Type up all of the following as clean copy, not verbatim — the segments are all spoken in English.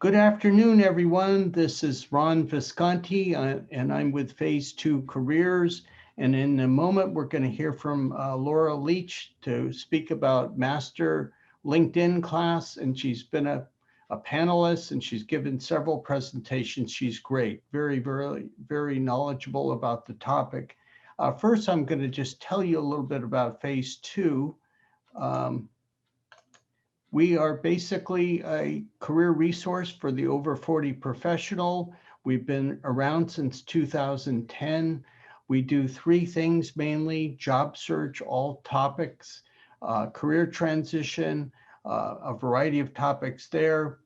Good afternoon, everyone. This is Ron Visconti, and I'm with Phase 2 Careers. And in a moment, we're going to hear from Laura Leach to speak about Master LinkedIn class. And she's been a panelist and she's given several presentations. She's great, very knowledgeable about the topic. First, I'm going to just tell you a little bit about Phase 2. We are basically a career resource for the over 40 professional. We've been around since 2010. We do three things mainly: job search, all topics, career transition, a variety of topics there.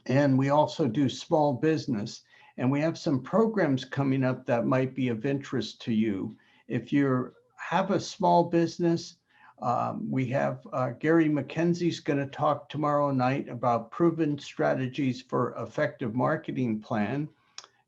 And we also do small business. And we have some programs coming up that might be of interest to you. If you have a small business, we have Gary McKenzie's going to talk tomorrow night about proven strategies for effective marketing plan.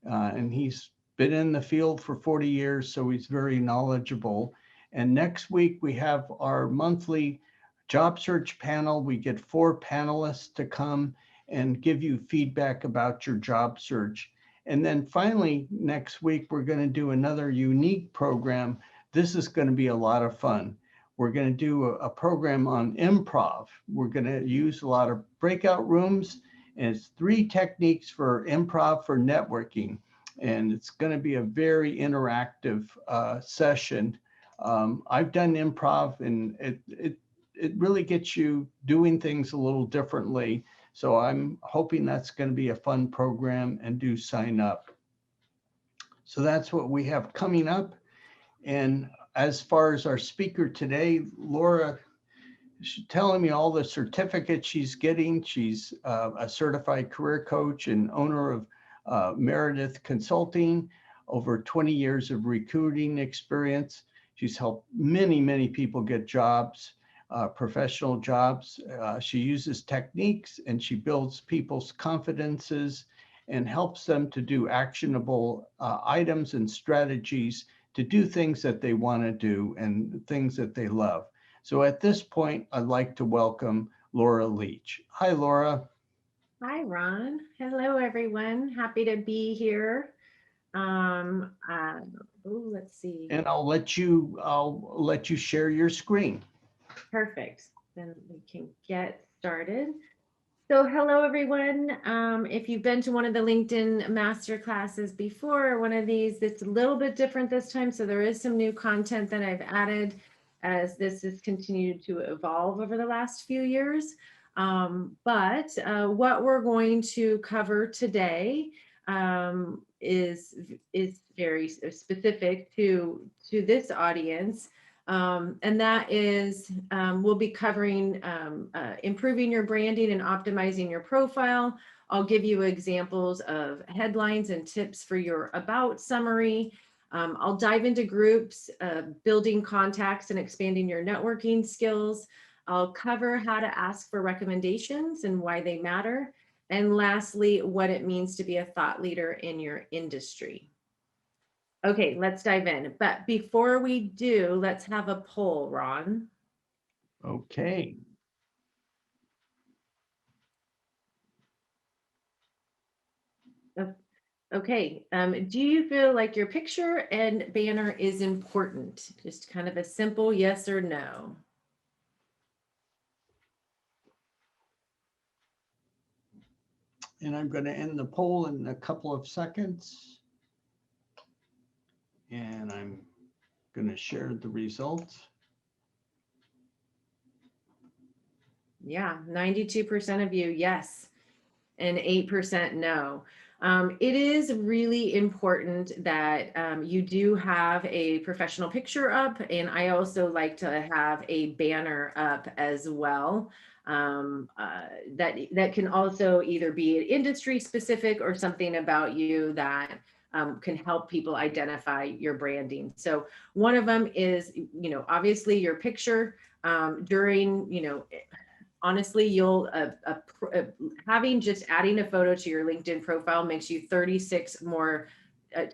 And he's been in the field for 40 years, so he's very knowledgeable. And next week, we have our monthly job search panel. We get 4 panelists to come and give you feedback about your job search. And then finally, next week, we're going to do another unique program. This is going to be a lot of fun. We're going to do a program on improv. We're going to use a lot of breakout rooms, and it's 3 techniques for improv for networking. And it's going to be a very interactive session. I've done improv, and it really gets you doing things a little differently. So I'm hoping that's going to be a fun program, and do sign up. So that's what we have coming up. And as far as our speaker today, Laura, she's telling me all the certificates she's getting. She's a certified career coach and owner of Meredith Consulting, over 20 years of recruiting experience. She's helped many people get jobs, professional jobs. She uses techniques and she builds people's confidences and helps them to do actionable items and strategies to do things that they want to do and things that they love. So at this point, I'd like to welcome Laura Leach. Hi, Laura. Hi, Ron. Hello, everyone. Happy to be here. Let's see. And I'll let you share your screen. Perfect. Then we can get started. So hello, everyone. If you've been to one of the LinkedIn master classes before, or one of these, it's a little bit different this time. So there is some new content that I've added as this has continued to evolve over the last few years. But what we're going to cover today is very specific to this audience. And that is, we'll be covering improving your branding and optimizing your profile. I'll give you examples of headlines and tips for your about summary. I'll dive into groups, building contacts and expanding your networking skills. I'll cover how to ask for recommendations and why they matter. And lastly, what it means to be a thought leader in your industry. Okay, let's dive in. But before we do, let's have a poll, Ron. Okay. Okay, do you feel like your picture and banner is important? Just kind of a simple yes or no. And I'm going to end the poll in a couple of seconds. And I'm going to share the results. Yeah, 92% of you, yes, and 8% no. It is really important that you do have a professional picture up, and I also like to have a banner up as well. That can also either be industry specific or something about you that can help people identify your branding. So one of them is, obviously your picture during, honestly, you'll having just adding a photo to your LinkedIn profile makes you 36 more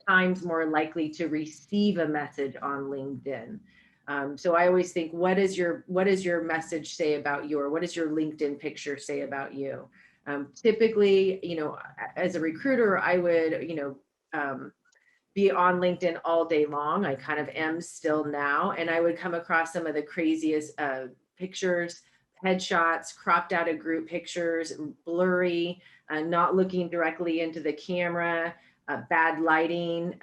times more likely to receive a message on LinkedIn. So I always think, what does your message say about you, or what does your LinkedIn picture say about you? Typically, as a recruiter, I would, be on LinkedIn all day long. I kind of am still now, and I would come across some of the craziest pictures, headshots, cropped out of group pictures, blurry, not looking directly into the camera, bad lighting,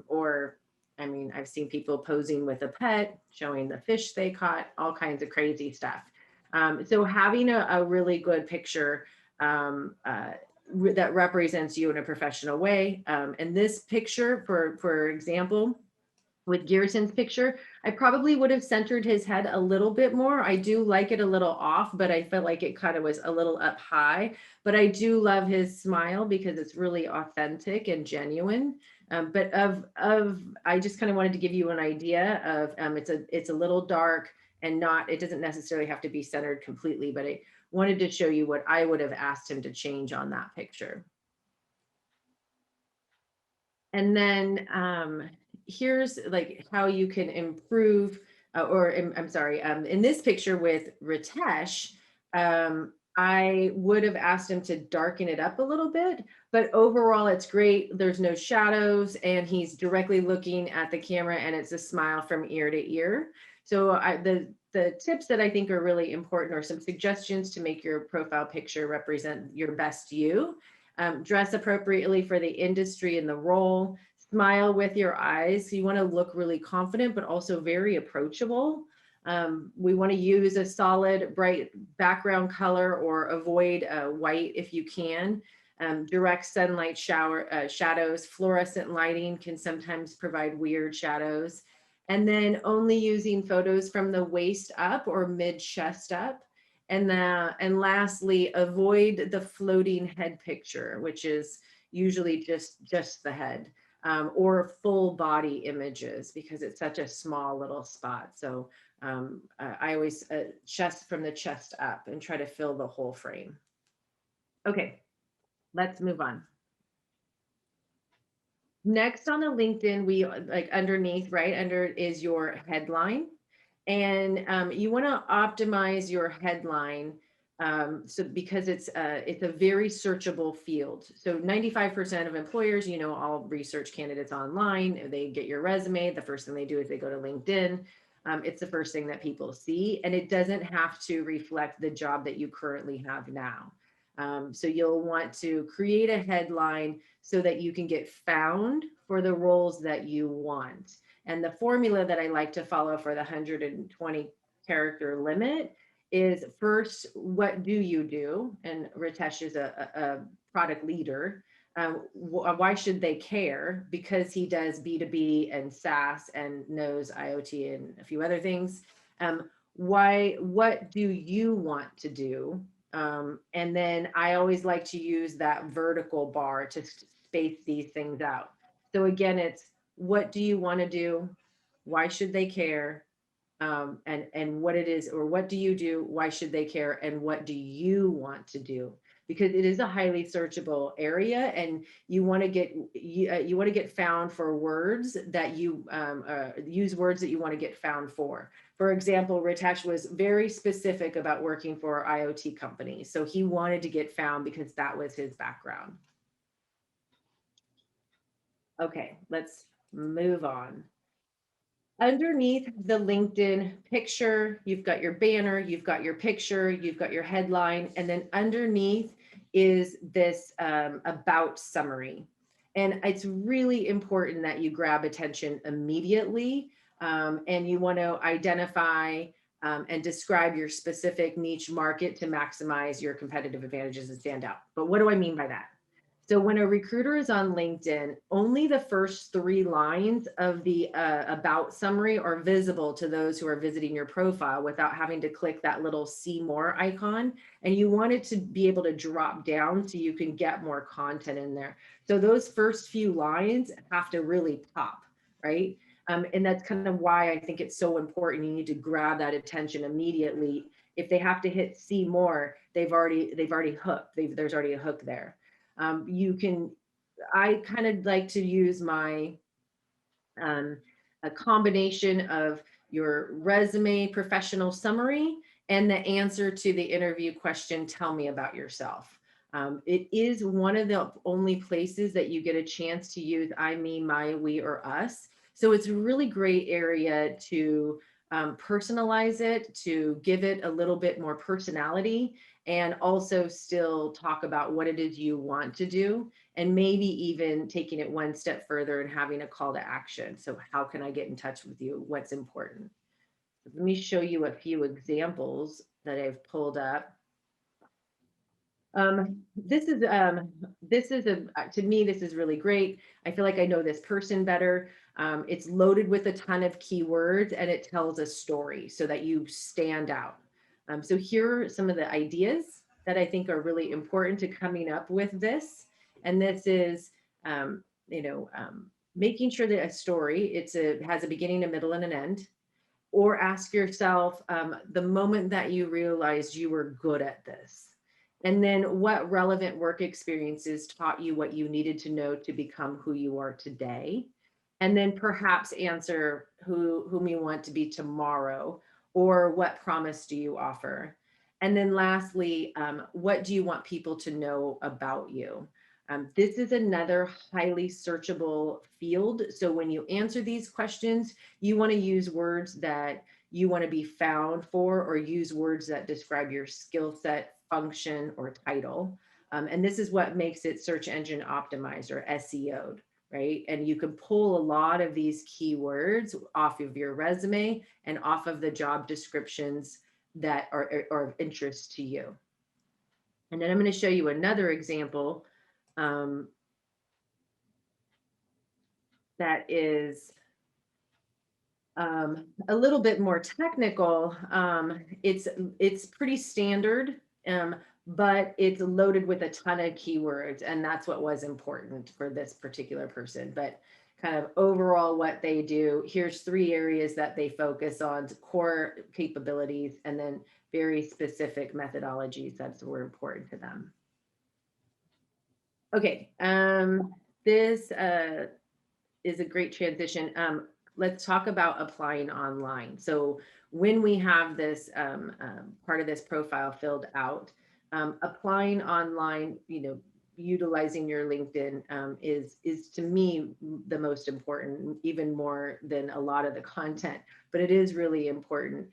or I mean, I've seen people posing with a pet, showing the fish they caught, all kinds of crazy stuff. So having a really good picture that represents you in a professional way. And this picture, for example, with Gearson's picture, I probably would have centered his head a little bit more. I do like it a little off, but I felt like it kind of was a little up high. But I do love his smile because it's really authentic and genuine. But I just kind of wanted to give you an idea of it's a little dark and it doesn't necessarily have to be centered completely, but I wanted to show you what I would have asked him to change on that picture. And then here's like how you can improve, I'm sorry, in this picture with Ritesh, I would have asked him to darken it up a little bit, but overall it's great. There's no shadows and he's directly looking at the camera and it's a smile from ear to ear. So the tips that I think are really important are some suggestions to make your profile picture represent your best you. Dress appropriately for the industry and the role. Smile with your eyes. So you want to look really confident, but also very approachable. We want to use a solid, bright background color or avoid white if you can. Direct sunlight shadows, fluorescent lighting can sometimes provide weird shadows. And then only using photos from the waist up or mid chest up. And lastly, avoid the floating head picture, which is usually just the head, or full body images because it's such a small little spot. So I always chest from the chest up and try to fill the whole frame. Okay, let's move on. Next on the LinkedIn, we like underneath, right under is your headline. And you want to optimize your headline so because it's a very searchable field. So 95% of employers, all research candidates online, they get your resume. The first thing they do is they go to LinkedIn. It's the first thing that people see, and it doesn't have to reflect the job that you currently have now. So you'll want to create a headline so that you can get found for the roles that you want. And the formula that I like to follow for the 120 character limit is first, what do you do? And Ritesh is a product leader. Why should they care? Because he does B2B and SaaS and knows IoT and a few other things. What do you want to do? And then I always like to use that vertical bar to space these things out. So again, it's what do you want to do? Why should they care? And what it is, or what do you do? Why should they care? And what do you want to do? Because it is a highly searchable area, and you want to get found for words that you use words that you want to get found for. For example, Ritesh was very specific about working for IoT companies, so he wanted to get found because that was his background. Okay, let's move on. Underneath the LinkedIn picture, you've got your banner, you've got your picture, you've got your headline, and then underneath is this about summary. And it's really important that you grab attention immediately, and you want to identify and describe your specific niche market to maximize your competitive advantages and stand out. But what do I mean by that? So when a recruiter is on LinkedIn, only the first 3 lines of the about summary are visible to those who are visiting your profile without having to click that little see more icon. And you want it to be able to drop down so you can get more content in there. So those first few lines have to really pop, right? And that's kind of why I think it's so important. You need to grab that attention immediately. If they have to hit see more, they've already hooked. There's already a hook there. I kind of like to use a combination of your resume professional summary and the answer to the interview question, tell me about yourself. It is one of the only places that you get a chance to use I, me, my, we, or us. So it's a really great area to personalize it, to give it a little bit more personality, and also still talk about what it is you want to do, and maybe even taking it one step further and having a call to action. So how can I get in touch with you? What's important? Let me show you a few examples that I've pulled up. This is to me, this is really great. I feel like I know this person better. It's loaded with a ton of keywords and it tells a story so that you stand out. So here are some of the ideas that I think are really important to coming up with this. And this is, making sure that a story, has a beginning, a middle, and an end. Or ask yourself the moment that you realized you were good at this. And then what relevant work experiences taught you what you needed to know to become who you are today? And then perhaps answer whom you want to be tomorrow, or what promise do you offer? And then lastly, what do you want people to know about you? This is another highly searchable field. So when you answer these questions, you want to use words that you want to be found for, or use words that describe your skill set, function, or title. And this is what makes it search engine optimized, or SEO'd, right? And you can pull a lot of these keywords off of your resume and off of the job descriptions that are of interest to you. And then I'm going to show you another example that is a little bit more technical. It's pretty standard, but it's loaded with a ton of keywords, and that's what was important for this particular person. But kind of overall what they do, here's 3 areas that they focus on: core capabilities, and then very specific methodologies that were important to them. Okay, this is a great transition. Let's talk about applying online. So when we have this part of this profile filled out, applying online, utilizing your LinkedIn is to me the most important, even more than a lot of the content. But it is really important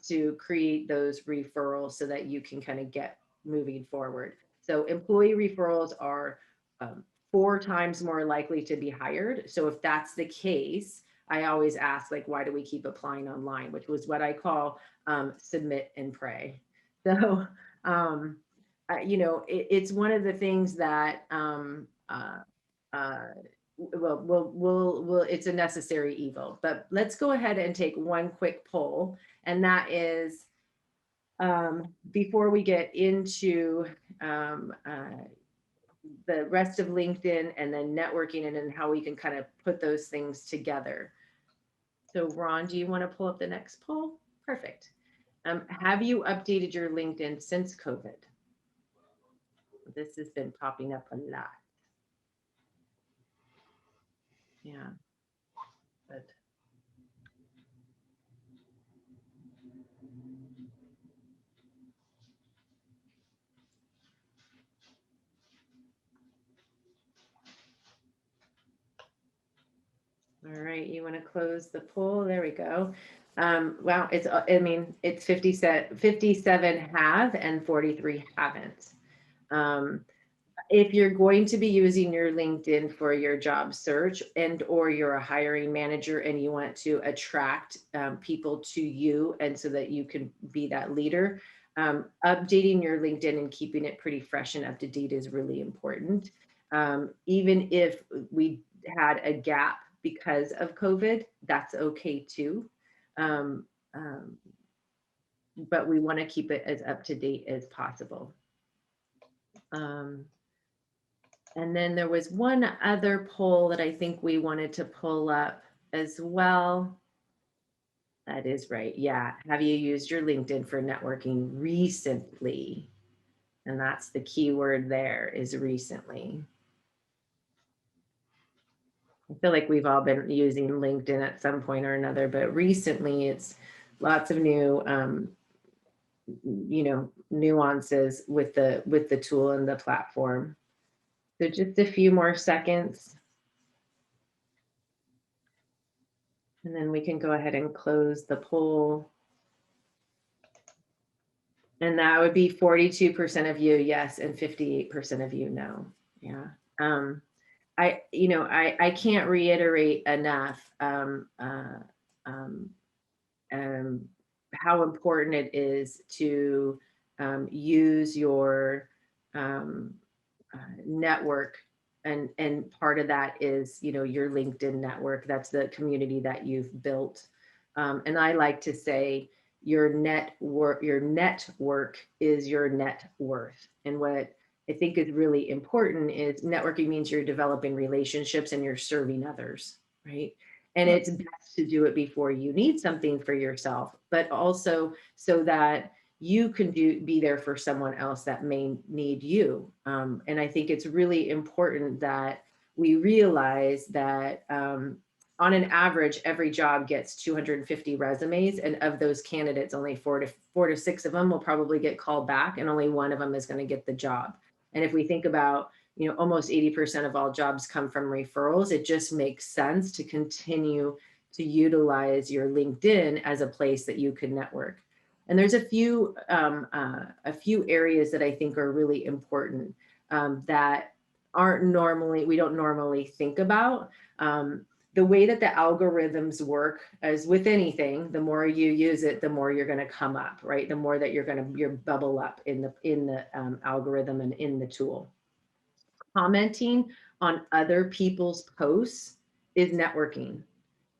to create those referrals so that you can kind of get moving forward. So employee referrals are 4 times more likely to be hired. So if that's the case, I always ask, like, why do we keep applying online? Which was what I call submit and pray. So, it's one of the things that it's a necessary evil. But let's go ahead and take one quick poll, and that is, before we get into the rest of LinkedIn and then networking, and then how we can kind of put those things together. So Ron, do you want to pull up the next poll? Perfect. Have you updated your LinkedIn since COVID? This has been popping up a lot. Yeah. But all right, you want to close the poll? There we go. Wow, it's 57 have and 43 haven't. If you're going to be using your LinkedIn for your job search, and or you're a hiring manager and you want to attract people to you, and so that you can be that leader, updating your LinkedIn and keeping it pretty fresh and up to date is really important. Even if we had a gap because of COVID, that's okay too. But we want to keep it as up to date as possible. And then there was one other poll that I think we wanted to pull up as well. That is right. Yeah. Have you used your LinkedIn for networking recently? And that's the key word there, is recently. I feel like we've all been using LinkedIn at some point or another, but recently it's lots of new nuances with the tool and the platform. So just a few more seconds. And then we can go ahead and close the poll. And that would be 42% of you, yes, and 58% of you, no. Yeah. I can't reiterate enough how important it is to use your network, and part of that is your LinkedIn network. That's the community that you've built, and I like to say your network is your net worth. And what I think is really important is networking means you're developing relationships and you're serving others, right? And it's best to do it before you need something for yourself, but also so that you can be there for someone else that may need you. And I think it's really important that we realize that on an average, every job gets 250 resumes, and of those candidates, only four to six of them will probably get called back, and only one of them is going to get the job. And if we think about, almost 80% of all jobs come from referrals, it just makes sense to continue to utilize your LinkedIn as a place that you can network. And there's a few areas that I think are really important that we don't normally think about. The way that the algorithms work, as with anything, the more you use it, the more you're going to come up, right? The more that you're bubble up in the algorithm and in the tool. Commenting on other people's posts is networking.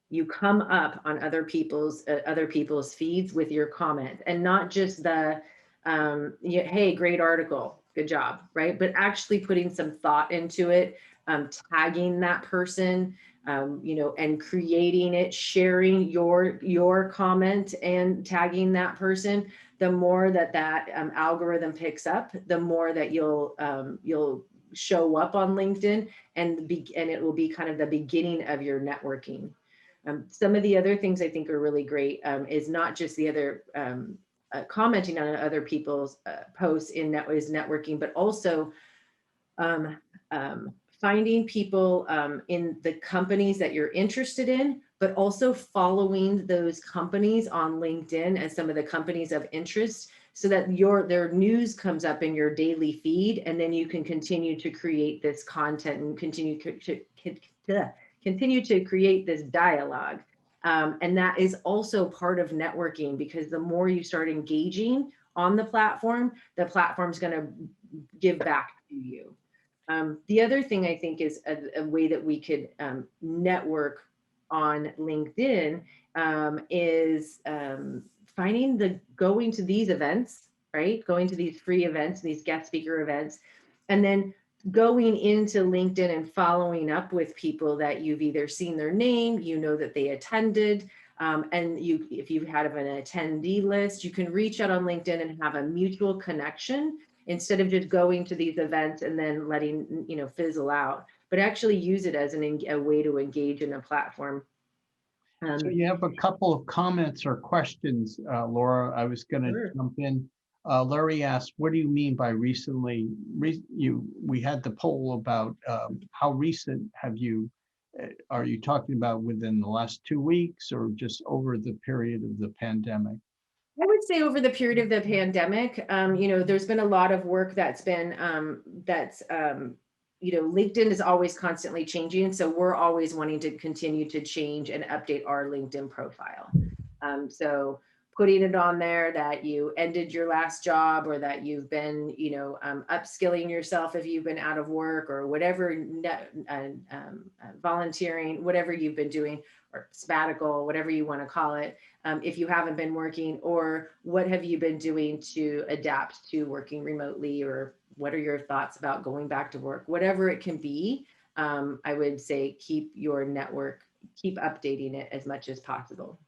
You come up on other people's feeds with your comment, and not just the hey, great article, good job, right? But actually putting some thought into it, tagging that person, and creating it, sharing your comment and tagging that person. The more that algorithm picks up, the more that you'll show up on LinkedIn, and it will be kind of the beginning of your networking. Some of the other things I think are really great is not just the other commenting on other people's posts is networking, but also finding people in the companies that you're interested in, but also following those companies on LinkedIn as some of the companies of interest, so that their news comes up in your daily feed, and then you can continue to create this content and continue to create this dialogue. And that is also part of networking, because the more you start engaging on the platform's going to give back to you. The other thing I think is a way that we could network on LinkedIn is going to these events, right? Going to these free events, these guest speaker events, and then going into LinkedIn and following up with people that you've either seen their name, that they attended, and if you have an attendee list, you can reach out on LinkedIn and have a mutual connection, instead of just going to these events and then letting fizzle out, but actually use it as a way to engage in a platform. So you have a couple of comments or questions, Laura. I was going to jump in. Larry asked, what do you mean by recently? We had the poll about how recent are you talking about within the last 2 weeks, or just over the period of the pandemic? I would say over the period of the pandemic. There's been a lot of work that's been LinkedIn is always constantly changing. So we're always wanting to continue to change and update our LinkedIn profile. So putting it on there that you ended your last job, or that you've been, upskilling yourself if you've been out of work, or whatever, volunteering, whatever you've been doing, or sabbatical, whatever you want to call it. If you haven't been working, or what have you been doing to adapt to working remotely, or what are your thoughts about going back to work, whatever it can be. I would say keep your network, keep updating it as much as possible.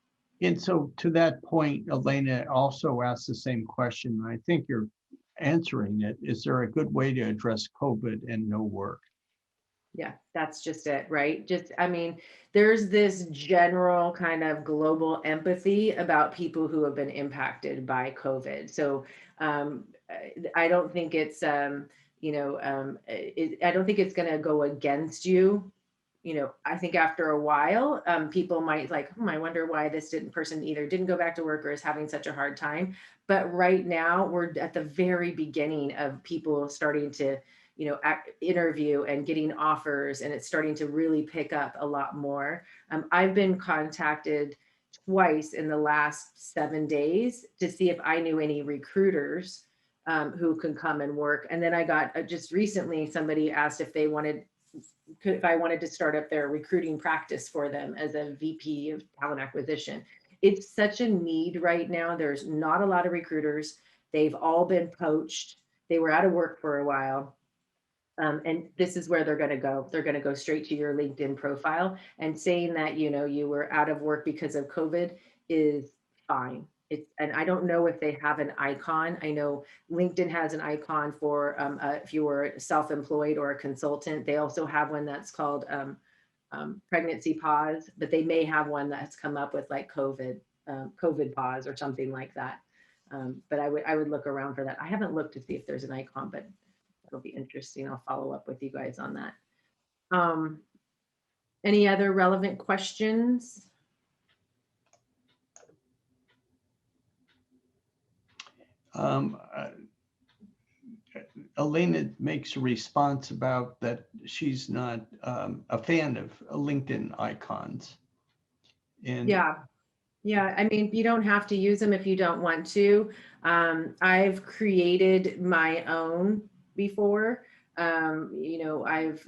And so to that point, Elena also asked the same question, and I think you're answering it. Is there a good way to address COVID and no work? Yeah, that's just it, right? Just, I mean, there's this general kind of global empathy about people who have been impacted by COVID. So I don't think it's, I don't think it's going to go against you. I think after a while, people might like, I wonder why this didn't person either didn't go back to work or is having such a hard time. But right now, we're at the very beginning of people starting to, interview and getting offers, and it's starting to really pick up a lot more. I've been contacted twice in the last 7 days to see if I knew any recruiters who could come and work. And then I got just recently somebody asked if I wanted to start up their recruiting practice for them as a VP of talent acquisition. It's such a need right now. There's not a lot of recruiters. They've all been poached. They were out of work for a while. And this is where they're going to go. They're going to go straight to your LinkedIn profile, and saying that, you were out of work because of COVID is fine. And I don't know if they have an icon. I know LinkedIn has an icon for if you were self-employed or a consultant. They also have one that's called pregnancy pause, but they may have one that's come up with like COVID pause or something like that. But I would look around for that. I haven't looked to see if there's an icon, but it'll be interesting. I'll follow up with you guys on that. Um, any other relevant questions? Um, Elena makes a response about that she's not a fan of LinkedIn icons. And Yeah. Yeah, I mean, you don't have to use them if you don't want to. I've created my own before. I've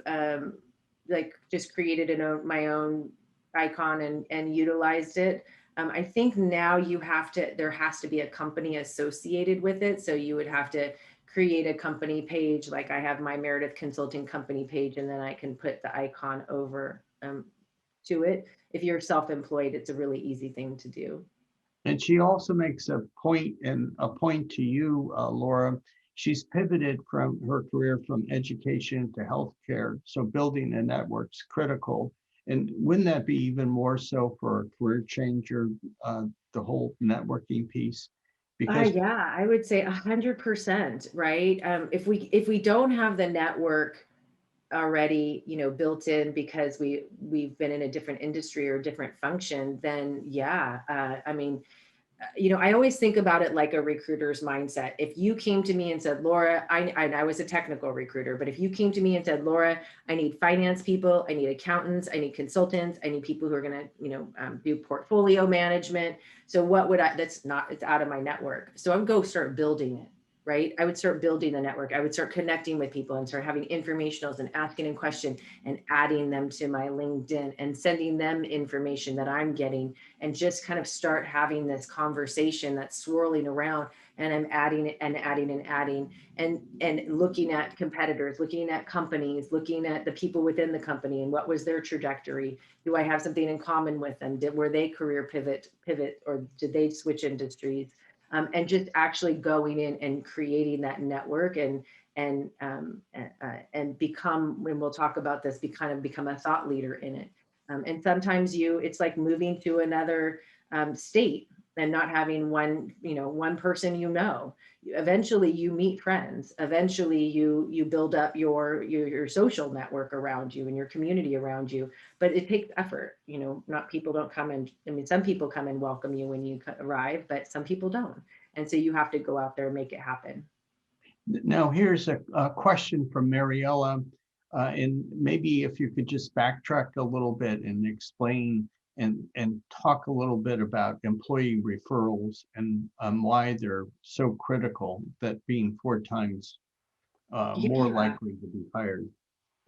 like just created my own icon and utilized it. I think now there has to be a company associated with it. So you would have to create a company page, like I have my Meredith Consulting company page, and then I can put the icon over to it. If you're self-employed, it's a really easy thing to do. And she also makes a point to you, Laura. She's pivoted from her career from education to healthcare. So building a network's critical. And wouldn't that be even more so for a career changer, the whole networking piece? Because Yeah, I would say 100%, right? If we don't have the network already, built in because we've been in a different industry or different function, then yeah, I mean, I always think about it like a recruiter's mindset. If you came to me and said, Laura, I was a technical recruiter, but if you came to me and said, Laura, I need finance people, I need accountants, I need consultants, I need people who are going to, do portfolio management. So what would it's out of my network. So I would go start building it. Right. I would start building the network. I would start connecting with people and start having informationals and asking a question and adding them to my LinkedIn and sending them information that I'm getting, and just kind of start having this conversation that's swirling around, and I'm adding and adding and adding, and looking at competitors, looking at companies, looking at the people within the company and what was their trajectory. Do I have something in common with them? Were they career pivot, or did they switch industries? And just actually going in and creating that network and become, when we'll talk about this, become a thought leader in it. And sometimes it's like moving to another state and not having one person. Eventually you meet friends. Eventually you build up your social network around you and your community around you. But it takes effort. Not people don't come and, I mean, some people come and welcome you when you arrive, but some people don't. And so you have to go out there and make it happen. now here's a question from Mariella. And maybe if you could just backtrack a little bit and explain and talk a little bit about employee referrals and why they're so critical, that being 4 times more Yeah. likely to be hired.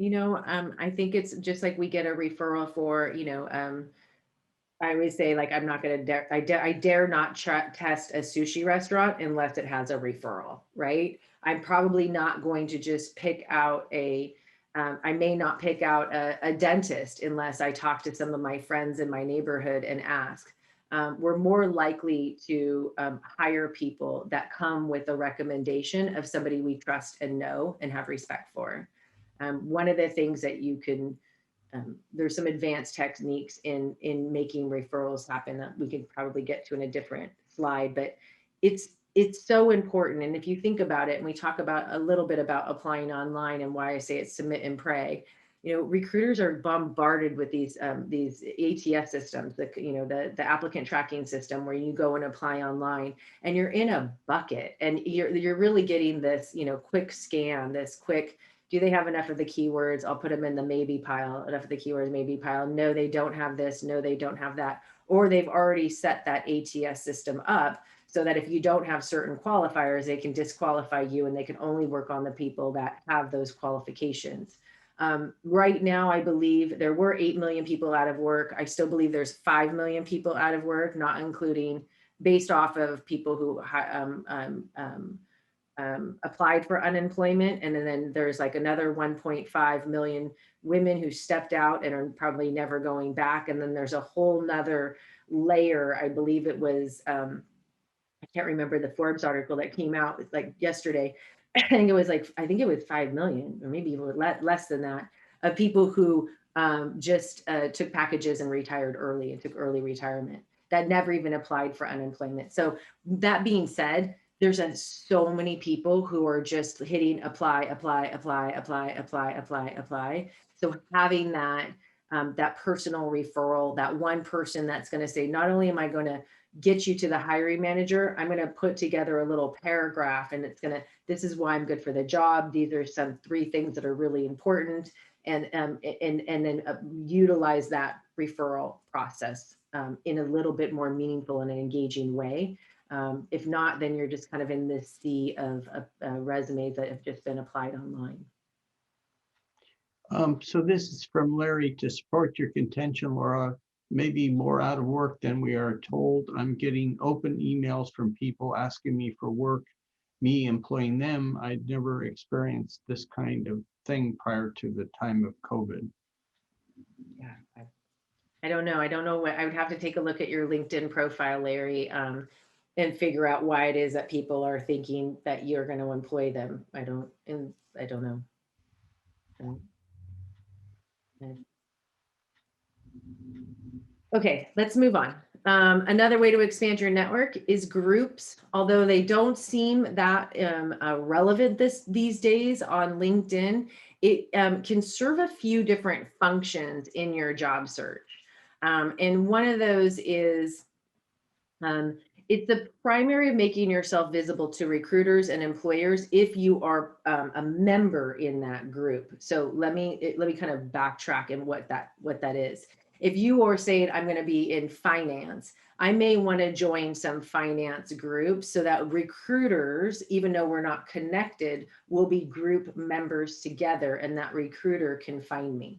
I think it's just like we get a referral for, I always say, like, I'm not going to dare, I dare not test a sushi restaurant unless it has a referral, right? I'm probably not going to just pick out I may not pick out a dentist unless I talk to some of my friends in my neighborhood and ask. We're more likely to hire people that come with a recommendation of somebody we trust and know and have respect for. One of the things that you can, there's some advanced techniques in making referrals happen that we could probably get to in a different slide, but it's so important. And if you think about it, and we talk about a little bit about applying online and why I say it's submit and pray, you know, recruiters are bombarded with these ATS systems, the applicant tracking system, where you go and apply online and you're in a bucket and you're really getting this, you know, quick scan, this quick, do they have enough of the keywords? I'll put them in the maybe pile, enough of the keywords, maybe pile. No, they don't have this. No, they don't have that. Or they've already set that ATS system up so that if you don't have certain qualifiers, they can disqualify you and they can only work on the people that have those qualifications. Right now, I believe there were 8 million people out of work. I still believe there's 5 million people out of work, not including based off of people who applied for unemployment. And then there's like another 1.5 million women who stepped out and are probably never going back. And then there's a whole nother layer. I believe it was, I can't remember the Forbes article that came out like yesterday. I think it was 5 million or maybe even less than that, of people who just took packages and retired early and took early retirement that never even applied for unemployment. So that being said, there's so many people who are just hitting apply, apply, apply, apply, apply, apply, apply. So having that that personal referral, that one person that's going to say, not only am I going to get you to the hiring manager, I'm going to put together a little paragraph and it's going to, this is why I'm good for the job. These are some 3 things that are really important, and then utilize that referral process in a little bit more meaningful and an engaging way. If not, then you're just kind of in this sea of resumes that have just been applied online. So this is from Larry: to support your contention, Laura, maybe more out of work than we are told. I'm getting open emails from people asking me for work, me employing them. I'd never experienced this kind of thing prior to the time of COVID. Yeah, I don't know. I don't know what, I would have to take a look at your LinkedIn profile, Larry, and figure out why it is that people are thinking that you're going to employ them. I don't know. Okay, let's move on. Another way to expand your network is groups. Although they don't seem that relevant these days on LinkedIn, it can serve a few different functions in your job search. And one of those is it's the primary of making yourself visible to recruiters and employers if you are a member in that group. So let me kind of backtrack in what that is. If you are saying, I'm going to be in finance, I may want to join some finance groups so that recruiters, even though we're not connected, will be group members together and that recruiter can find me,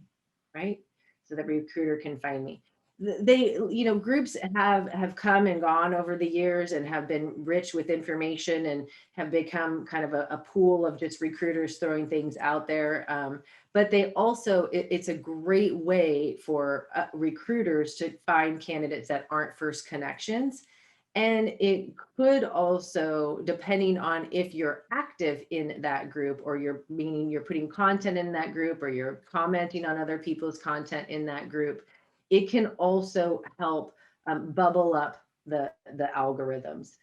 right? So that recruiter can find me. They, you know, groups have come and gone over the years and have been rich with information and have become kind of a pool of just recruiters throwing things out there. But they also, it's a great way for recruiters to find candidates that aren't first connections. And it could also, depending on if you're active in that group, or meaning you're putting content in that group, or you're commenting on other people's content in that group, it can also help bubble up the algorithms.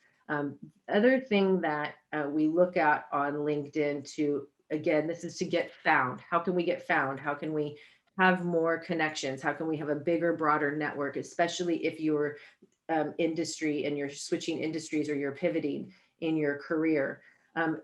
Other thing that we look at on LinkedIn to, again, this is to get found. How can we get found? How can we have more connections? How can we have a bigger, broader network, especially if you're industry and you're switching industries or you're pivoting in your career?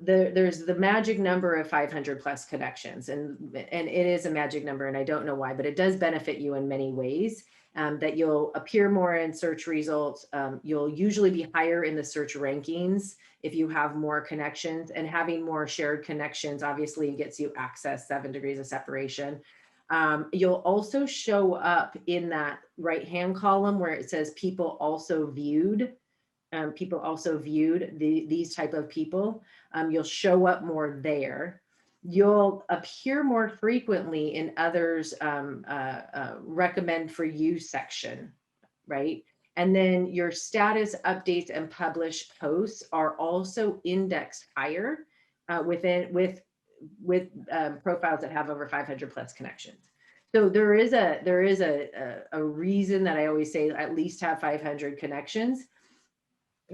There's the magic number of 500 plus connections, and it is a magic number, and I don't know why, but it does benefit you in many ways. That you'll appear more in search results. You'll usually be higher in the search rankings if you have more connections, and having more shared connections obviously gets you access, 7 degrees of separation. You'll also show up in that right-hand column where it says people also viewed. People also viewed these type of people. You'll show up more there. You'll appear more frequently in others' recommend for you section, right? And then your status updates and published posts are also indexed higher with with profiles that have over 500 plus connections. So there is a reason that I always say at least have 500 connections.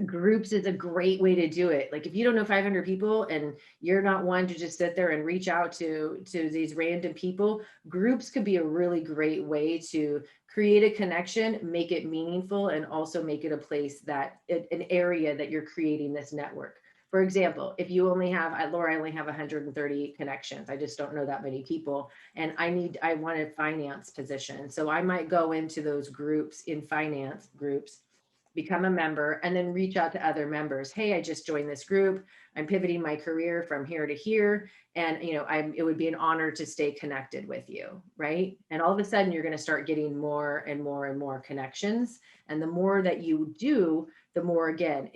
Groups is a great way to do it. Like if you don't know 500 people and you're not one to just sit there and reach out to these random people, groups could be a really great way to create a connection, make it meaningful, and also make it a place that an area that you're creating this network. For example, if you only have, Laura, I only have 130 connections. I just don't know that many people. And I want a finance position. So I might go into those groups in finance groups, become a member, and then reach out to other members. Hey, I just joined this group. I'm pivoting my career from here to here. And, you know, it would be an honor to stay connected with you, right? And all of a sudden you're going to start getting more and more and more connections. And the more that you do, the more, again,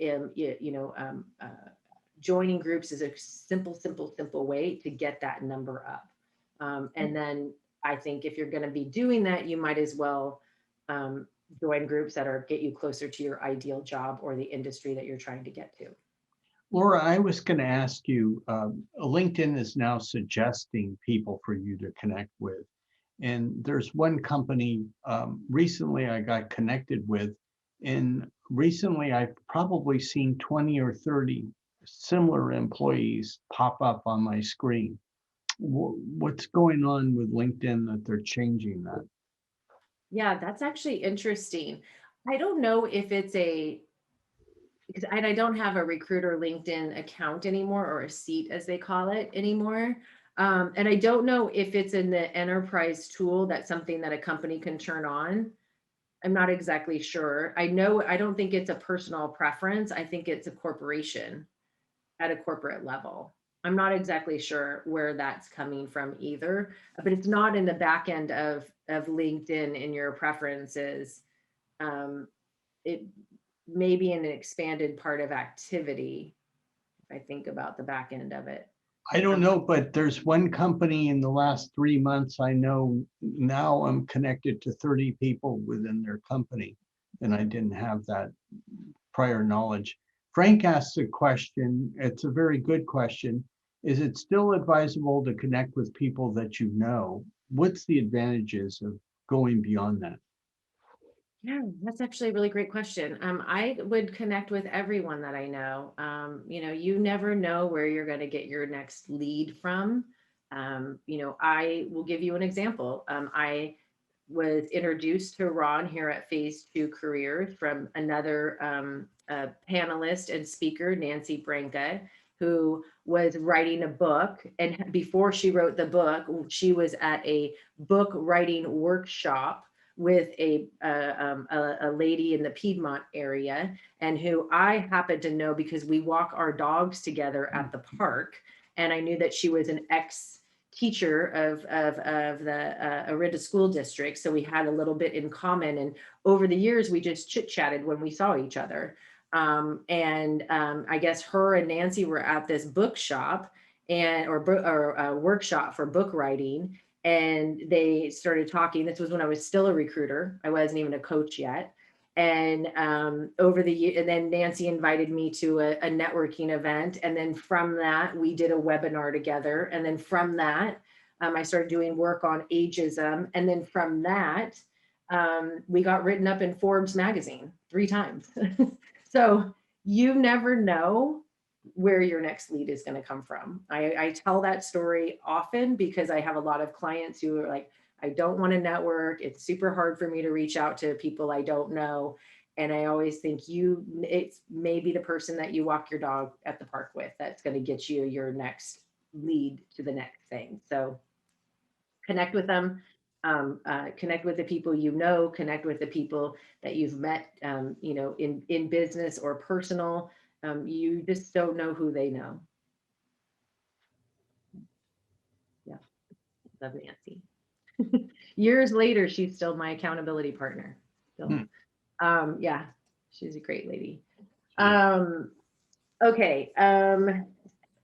joining groups is a simple way to get that number up. And then I think if you're going to be doing that, you might as well join groups that get you closer to your ideal job or the industry that you're trying to get to. Laura, I was going to ask you, LinkedIn is now suggesting people for you to connect with. And there's one company recently I got connected with, and recently I've probably seen 20 or 30 similar employees pop up on my screen. What's going on with LinkedIn that they're changing that? Yeah, that's actually interesting. I don't know if it's because I don't have a recruiter LinkedIn account anymore, or a seat as they call it anymore. And I don't know if it's in the enterprise tool. That's something that a company can turn on. I'm not exactly sure. I don't think it's a personal preference. I think it's a corporation at a corporate level. I'm not exactly sure where that's coming from either, but it's not in the back end of LinkedIn in your preferences. It may be in an expanded part of activity, if I think about the back end of it. I don't know, but there's one company in the last 3 months I know now I'm connected to 30 people within their company, and I didn't have that prior knowledge. Frank asks a question. It's a very good question. Is it still advisable to connect with people that you know? What's the advantages of going beyond that? Yeah, that's actually a really great question. I would connect with everyone that I know. You never know where you're going to get your next lead from. I will give you an example. I was introduced to Ron here at Phase 2 Careers from another panelist and speaker, Nancy Branca, who was writing a book. And before she wrote the book, she was at a book writing workshop with a lady in the Piedmont area, and who I happen to know because we walk our dogs together at the park. And I knew that she was an ex-teacher of the Orinda School District. So we had a little bit in common. And over the years, we just chit-chatted when we saw each other. I guess her and Nancy were at this bookshop or a workshop for book writing. And they started talking. This was when I was still a recruiter. I wasn't even a coach yet. And over the year, and then Nancy invited me to a networking event. And then from that, we did a webinar together. And then from that, I started doing work on ageism. And then from that, we got written up in Forbes magazine 3 times. So you never know where your next lead is going to come from. I tell that story often because I have a lot of clients who are like, I don't want to network. It's super hard for me to reach out to people I don't know. And I always think it's maybe the person that you walk your dog at the park with that's going to get you your next lead to the next thing. So connect with them, connect with the people you know, connect with the people that you've met, in business or personal. You just don't know who they know. Yeah, love Nancy. Years later, she's still my accountability partner. So, yeah, she's a great lady. Okay.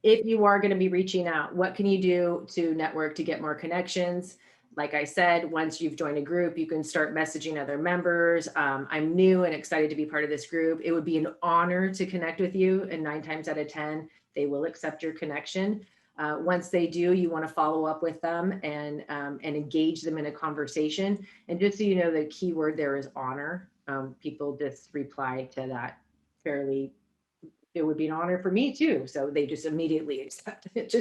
If you are going to be reaching out, what can you do to network to get more connections? Like I said, once you've joined a group, you can start messaging other members. I'm new and excited to be part of this group. It would be an honor to connect with you, and 9 times out of 10, they will accept your connection. Once they do, you want to follow up with them and engage them in a conversation. And just so you know, the key word there is honor. People just reply to that fairly. It would be an honor for me too. So they just immediately accept it.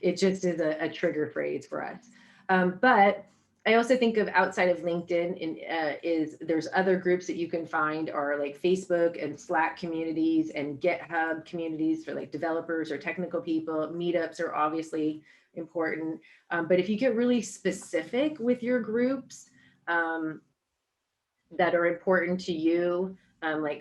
It just is a trigger phrase for us. But I also think of outside of LinkedIn is there's other groups that you can find are like Facebook and Slack communities and GitHub communities for like developers or technical people. Meetups are obviously important. But if you get really specific with your groups, that are important to you.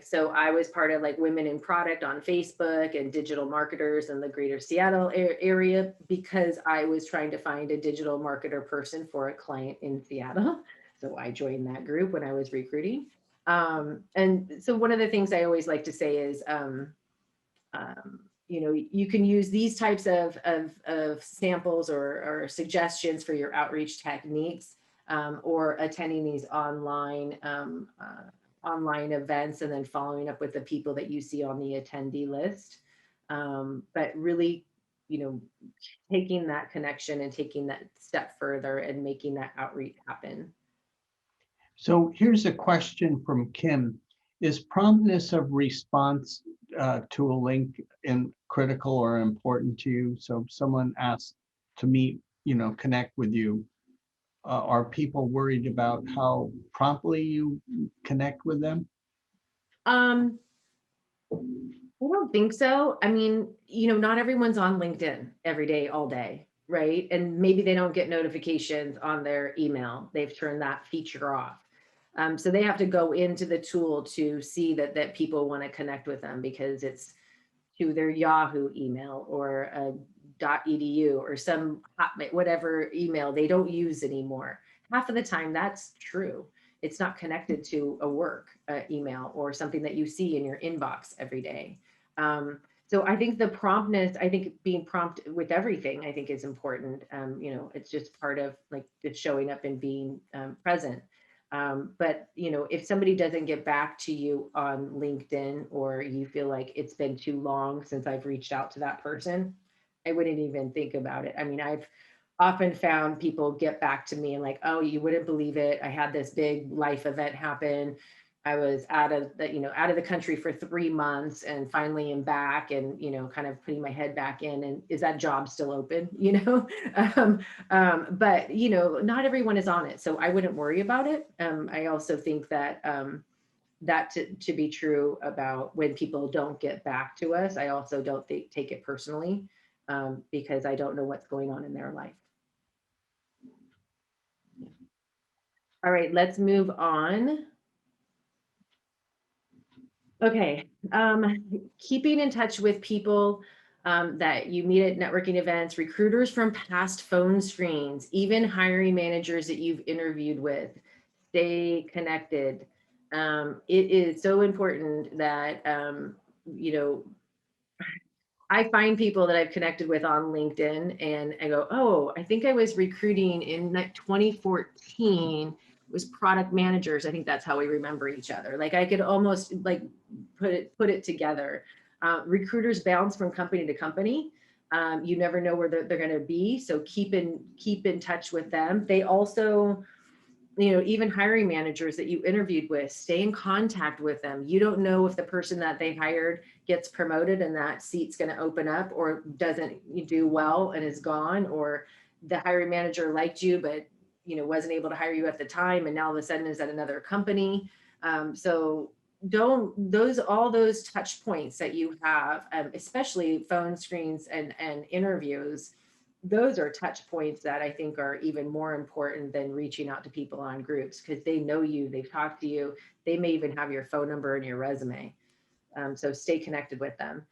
So I was part of like Women in Product on Facebook and digital marketers in the greater Seattle area because I was trying to find a digital marketer person for a client in Seattle. So I joined that group when I was recruiting. And so one of the things I always like to say is, you can use these types of samples or suggestions for your outreach techniques, or attending these online events and then following up with the people that you see on the attendee list. But really, taking that connection and taking that step further and making that outreach happen. So here's a question from Kim. Is promptness of response to a link critical or important to you? So if someone asks to meet, connect with you, are people worried about how promptly you connect with them? I don't think so. I mean, not everyone's on LinkedIn every day, all day, right? And maybe they don't get notifications on their email. They've turned that feature off. So they have to go into the tool to see that people want to connect with them because it's to their Yahoo email or a .edu or some whatever email they don't use anymore. Half of the time that's true. It's not connected to a work email or something that you see in your inbox every day. So I think the promptness, I think being prompt with everything, I think is important. It's just part of like just showing up and being present. But if somebody doesn't get back to you on LinkedIn or you feel like it's been too long since I've reached out to that person, I wouldn't even think about it. I mean, I've often found people get back to me and like, oh, you wouldn't believe it. I had this big life event happen. I was out of the country for 3 months and finally am back and, kind of putting my head back in. And is that job still open? But, not everyone is on it. So I wouldn't worry about it. I also think that to be true about when people don't get back to us, I also don't take it personally because I don't know what's going on in their life. All right, let's move on. Okay, keeping in touch with people that you meet at networking events, recruiters from past phone screens, even hiring managers that you've interviewed with, stay connected. It is so important that, I find people that I've connected with on LinkedIn and I go, oh, I think I was recruiting in 2014, was product managers. I think that's how we remember each other. Like I could almost like put it together. Recruiters bounce from company to company. You never know where they're going to be. So keep in touch with them. They also, even hiring managers that you interviewed with, stay in contact with them. You don't know if the person that they hired gets promoted and that seat's going to open up or doesn't do well and is gone, or the hiring manager liked you, but wasn't able to hire you at the time and now all of a sudden is at another company. So all those touch points that you have, especially phone screens and interviews, those are touch points that I think are even more important than reaching out to people on groups because they know you, they've talked to you, they may even have your phone number and your resume. So stay connected with them.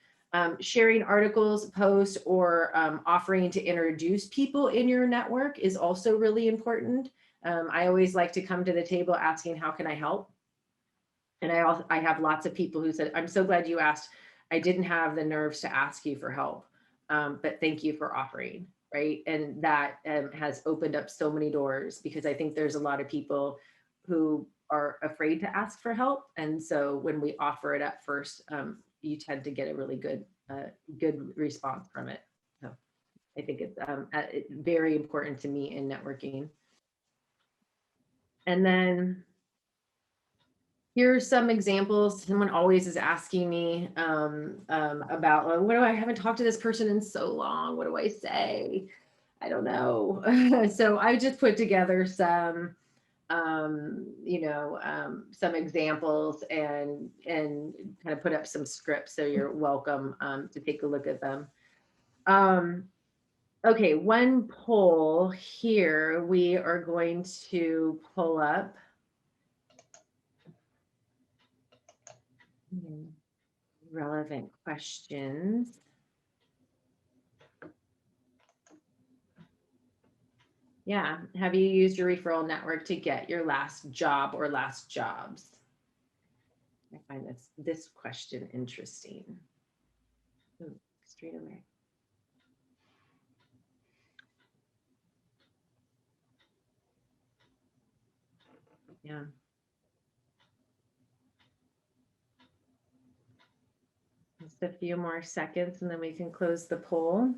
Sharing articles, posts, or offering to introduce people in your network is also really important. I always like to come to the table asking, how can I help? And I have lots of people who said, I'm so glad you asked. I didn't have the nerves to ask you for help, but thank you for offering. Right. And that has opened up so many doors because I think there's a lot of people who are afraid to ask for help. And so when we offer it at first, you tend to get a really good response from it. So. I think it's very important to me in networking. And then here's some examples. Someone always is asking me about, well, what do I haven't talked to this person in so long? What do I say? I don't know. So I just put together some, some examples and kind of put up some scripts. So you're welcome to take a look at them. Okay, one poll here we are going to pull up. Relevant questions. Yeah, have you used your referral network to get your last job or last jobs? I find this question interesting. Ooh, straight away. Yeah. Just a few more seconds and then we can close the poll.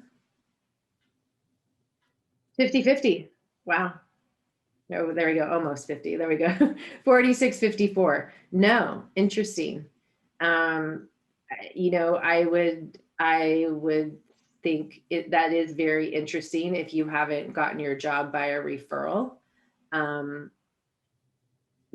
50-50. Wow. Oh, there we go. Almost 50. There we go. 46-54. No, interesting. I would think that is very interesting if you haven't gotten your job by a referral.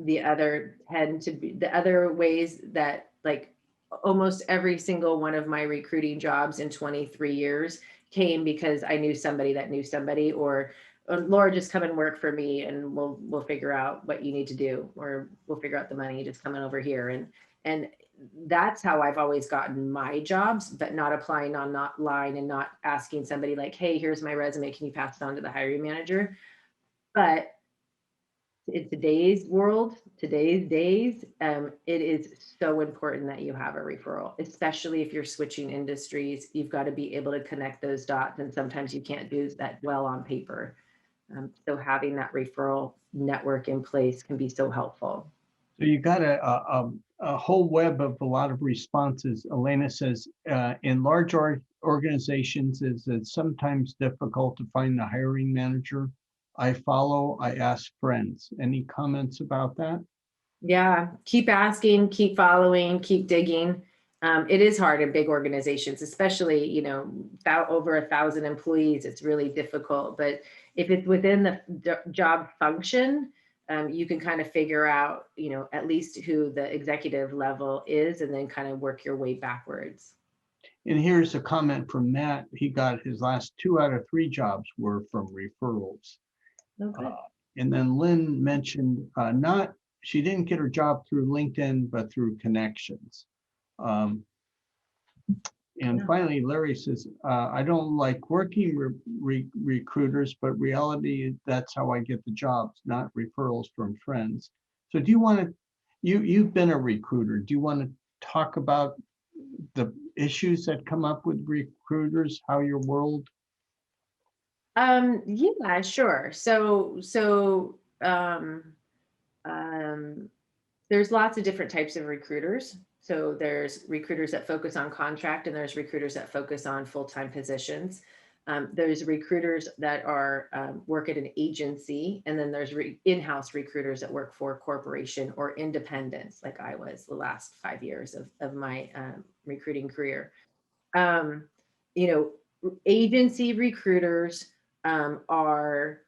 The other ways that, like, almost every single one of my recruiting jobs in 23 years came because I knew somebody that knew somebody, or Laura, just come and work for me and we'll figure out what you need to do, or we'll figure out the money, just coming over here. And that's how I've always gotten my jobs, but not applying online and not asking somebody like, hey, here's my resume, can you pass it on to the hiring manager? But in today's world, today's days, it is so important that you have a referral, especially if you're switching industries. You've got to be able to connect those dots, and sometimes you can't do that well on paper. So having that referral network in place can be so helpful. So you got a whole web of a lot of responses. Elena says, in large organizations, is it sometimes difficult to find the hiring manager? I ask friends. Any comments about that? Yeah, keep asking, keep following, keep digging. It is hard in big organizations, especially, over 1,000 employees, it's really difficult. But if it's within the job function, you can kind of figure out, at least who the executive level is, and then kind of work your way backwards. And here's a comment from Matt. He got his last 2 out of 3 jobs were from referrals. Okay. And then Lynn mentioned she didn't get her job through LinkedIn, but through connections. And Yeah. finally, Larry says, I don't like working recruiters, but reality, that's how I get the jobs, not referrals from friends. So do you want to, you've been a recruiter. Do you want to talk about the issues that come up with recruiters, how your world? Yeah, sure. So there's lots of different types of recruiters. So there's recruiters that focus on contract, and there's recruiters that focus on full-time positions. There's recruiters that are work at an agency, and then there's in-house recruiters that work for a corporation or independents, like I was the last 5 years of my recruiting career. Agency recruiters are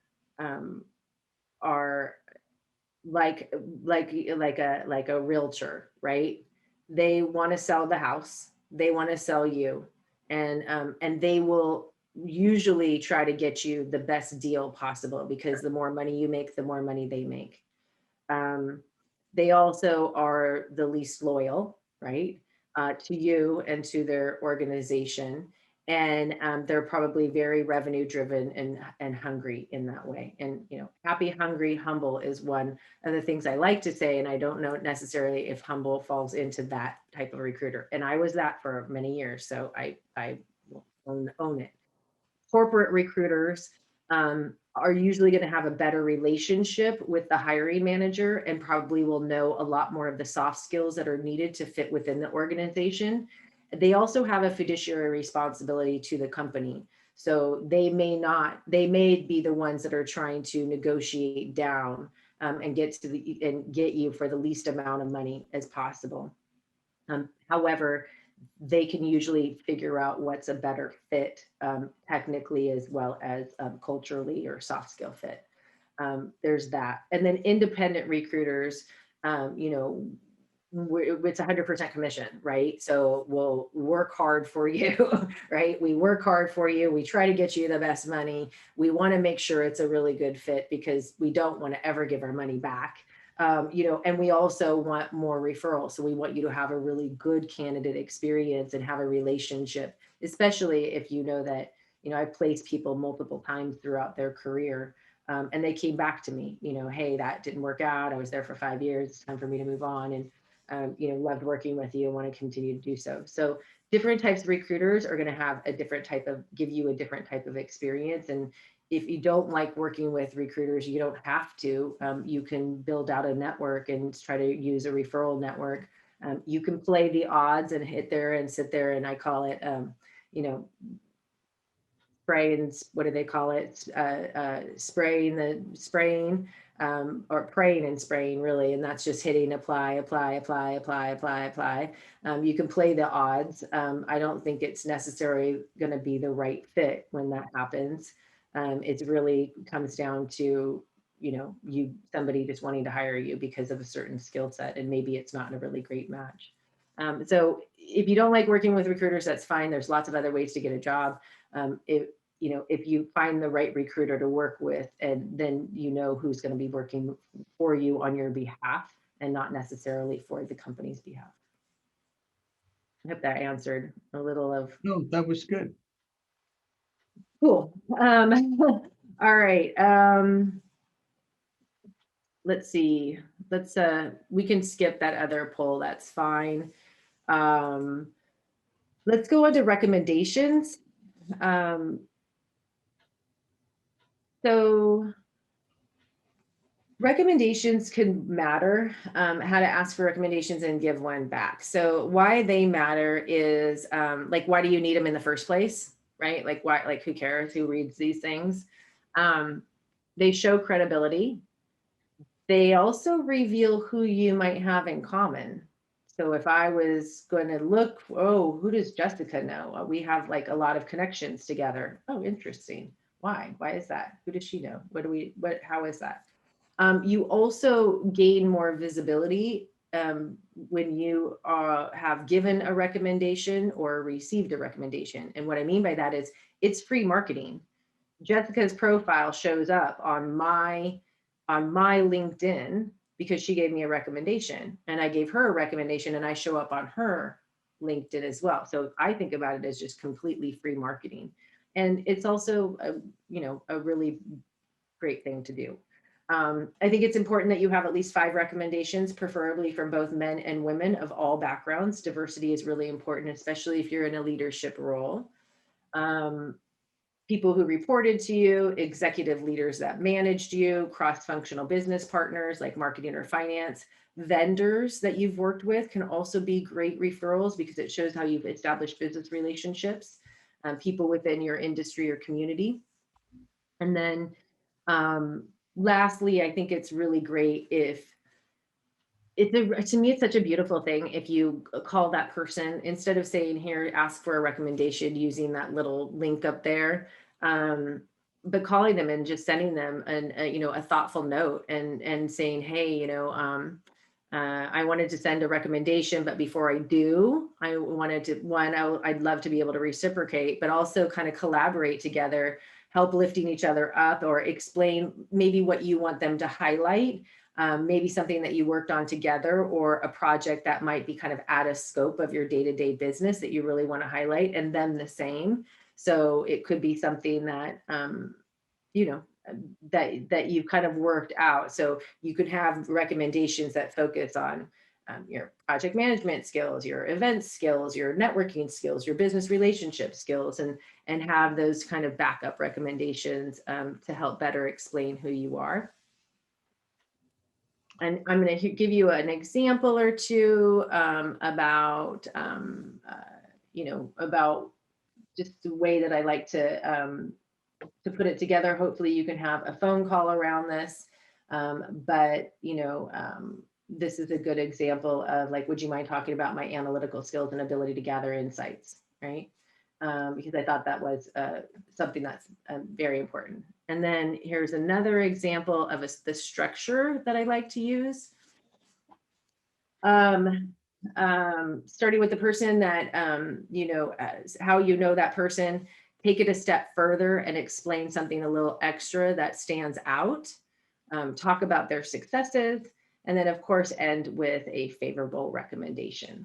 like a realtor, right? They want to sell the house, they want to sell you, and they will usually try to get you the best deal possible, because the more money you make, the more money they make. They also are the least loyal, right, to you and to their organization. And they're probably very revenue driven and hungry in that way. And, happy, hungry, humble is one of the things I like to say. And I don't know necessarily if humble falls into that type of recruiter. And I was that for many years. So I own it. Corporate recruiters are usually going to have a better relationship with the hiring manager, and probably will know a lot more of the soft skills that are needed to fit within the organization. They also have a fiduciary responsibility to the company. So they may be the ones that are trying to negotiate down and get you for the least amount of money as possible. However, they can usually figure out what's a better fit, technically as well as culturally or soft skill fit. There's that. And then independent recruiters, you know, it's 100% commission, right? So we'll work hard for you, right? We work hard for you. We try to get you the best money. We want to make sure it's a really good fit because we don't want to ever give our money back. You know, and we also want more referrals. So we want you to have a really good candidate experience and have a relationship, especially if you know that, you know, I've placed people multiple times throughout their career. And they came back to me, you know, hey, that didn't work out. I was there for 5 years. It's time for me to move on. And you know, loved working with you and want to continue to do so. So different types of recruiters are going to have a different type of, give you a different type of experience. And if you don't like working with recruiters, you don't have to. You can build out a network and try to use a referral network. You can play the odds and hit there and sit there, and I call it, you know, what do they call it? Spraying, or praying and spraying really. And that's just hitting apply. You can play the odds. I don't think it's necessarily going to be the right fit when that happens. It really comes down to, you know, somebody just wanting to hire you because of a certain skill set, and maybe it's not a really great match. So if you don't like working with recruiters, that's fine. There's lots of other ways to get a job. If you know, if you find the right recruiter to work with, and then you know who's going to be working for you on your behalf and not necessarily for the company's behalf. I hope that answered a little of. No, that was good. Cool. All right. Let's see. We can skip that other poll. That's fine. Let's go on to recommendations. So recommendations can matter, how to ask for recommendations and give one back. So why they matter is like, why do you need them in the first place, right? Like why, like who cares who reads these things? They show credibility. They also reveal who you might have in common. So if I was going to look, oh, who does Jessica know? We have like a lot of connections together. Oh, interesting. Why? Why is that? Who does she know? How is that? You also gain more visibility when you have given a recommendation or received a recommendation. And what I mean by that is it's free marketing. Jessica's profile shows up on my LinkedIn because she gave me a recommendation, and I gave her a recommendation, and I show up on her LinkedIn as well. So I think about it as just completely free marketing. And it's also a really great thing to do. I think it's important that you have at least 5 recommendations, preferably from both men and women of all backgrounds. Diversity is really important, especially if you're in a leadership role. People who reported to you, executive leaders that managed you, cross-functional business partners like marketing or finance, vendors that you've worked with can also be great referrals because it shows how you've established business relationships, people within your industry or community. And then lastly, I think it's really great if to me, it's such a beautiful thing if you call that person, instead of saying here, ask for a recommendation using that little link up there, but calling them and just sending them a thoughtful note and saying, hey, I wanted to send a recommendation, but before I do, I wanted to, I'd love to be able to reciprocate, but also kind of collaborate together, help lifting each other up, or explain maybe what you want them to highlight. Maybe something that you worked on together, or a project that might be kind of out of scope of your day-to-day business that you really want to highlight, and them the same. So it could be something that, that you've kind of worked out. So you could have recommendations that focus on your project management skills, your event skills, your networking skills, your business relationship skills, and have those kind of backup recommendations to help better explain who you are. And I'm going to give you an example or two about just the way that I like to put it together. Hopefully you can have a phone call around this. But, this is a good example of like, would you mind talking about my analytical skills and ability to gather insights, right? Because I thought that was something that's very important. And then here's another example of the structure that I like to use. Starting with the person that, as how that person, take it a step further and explain something a little extra that stands out. Talk about their successes, and then of course end with a favorable recommendation.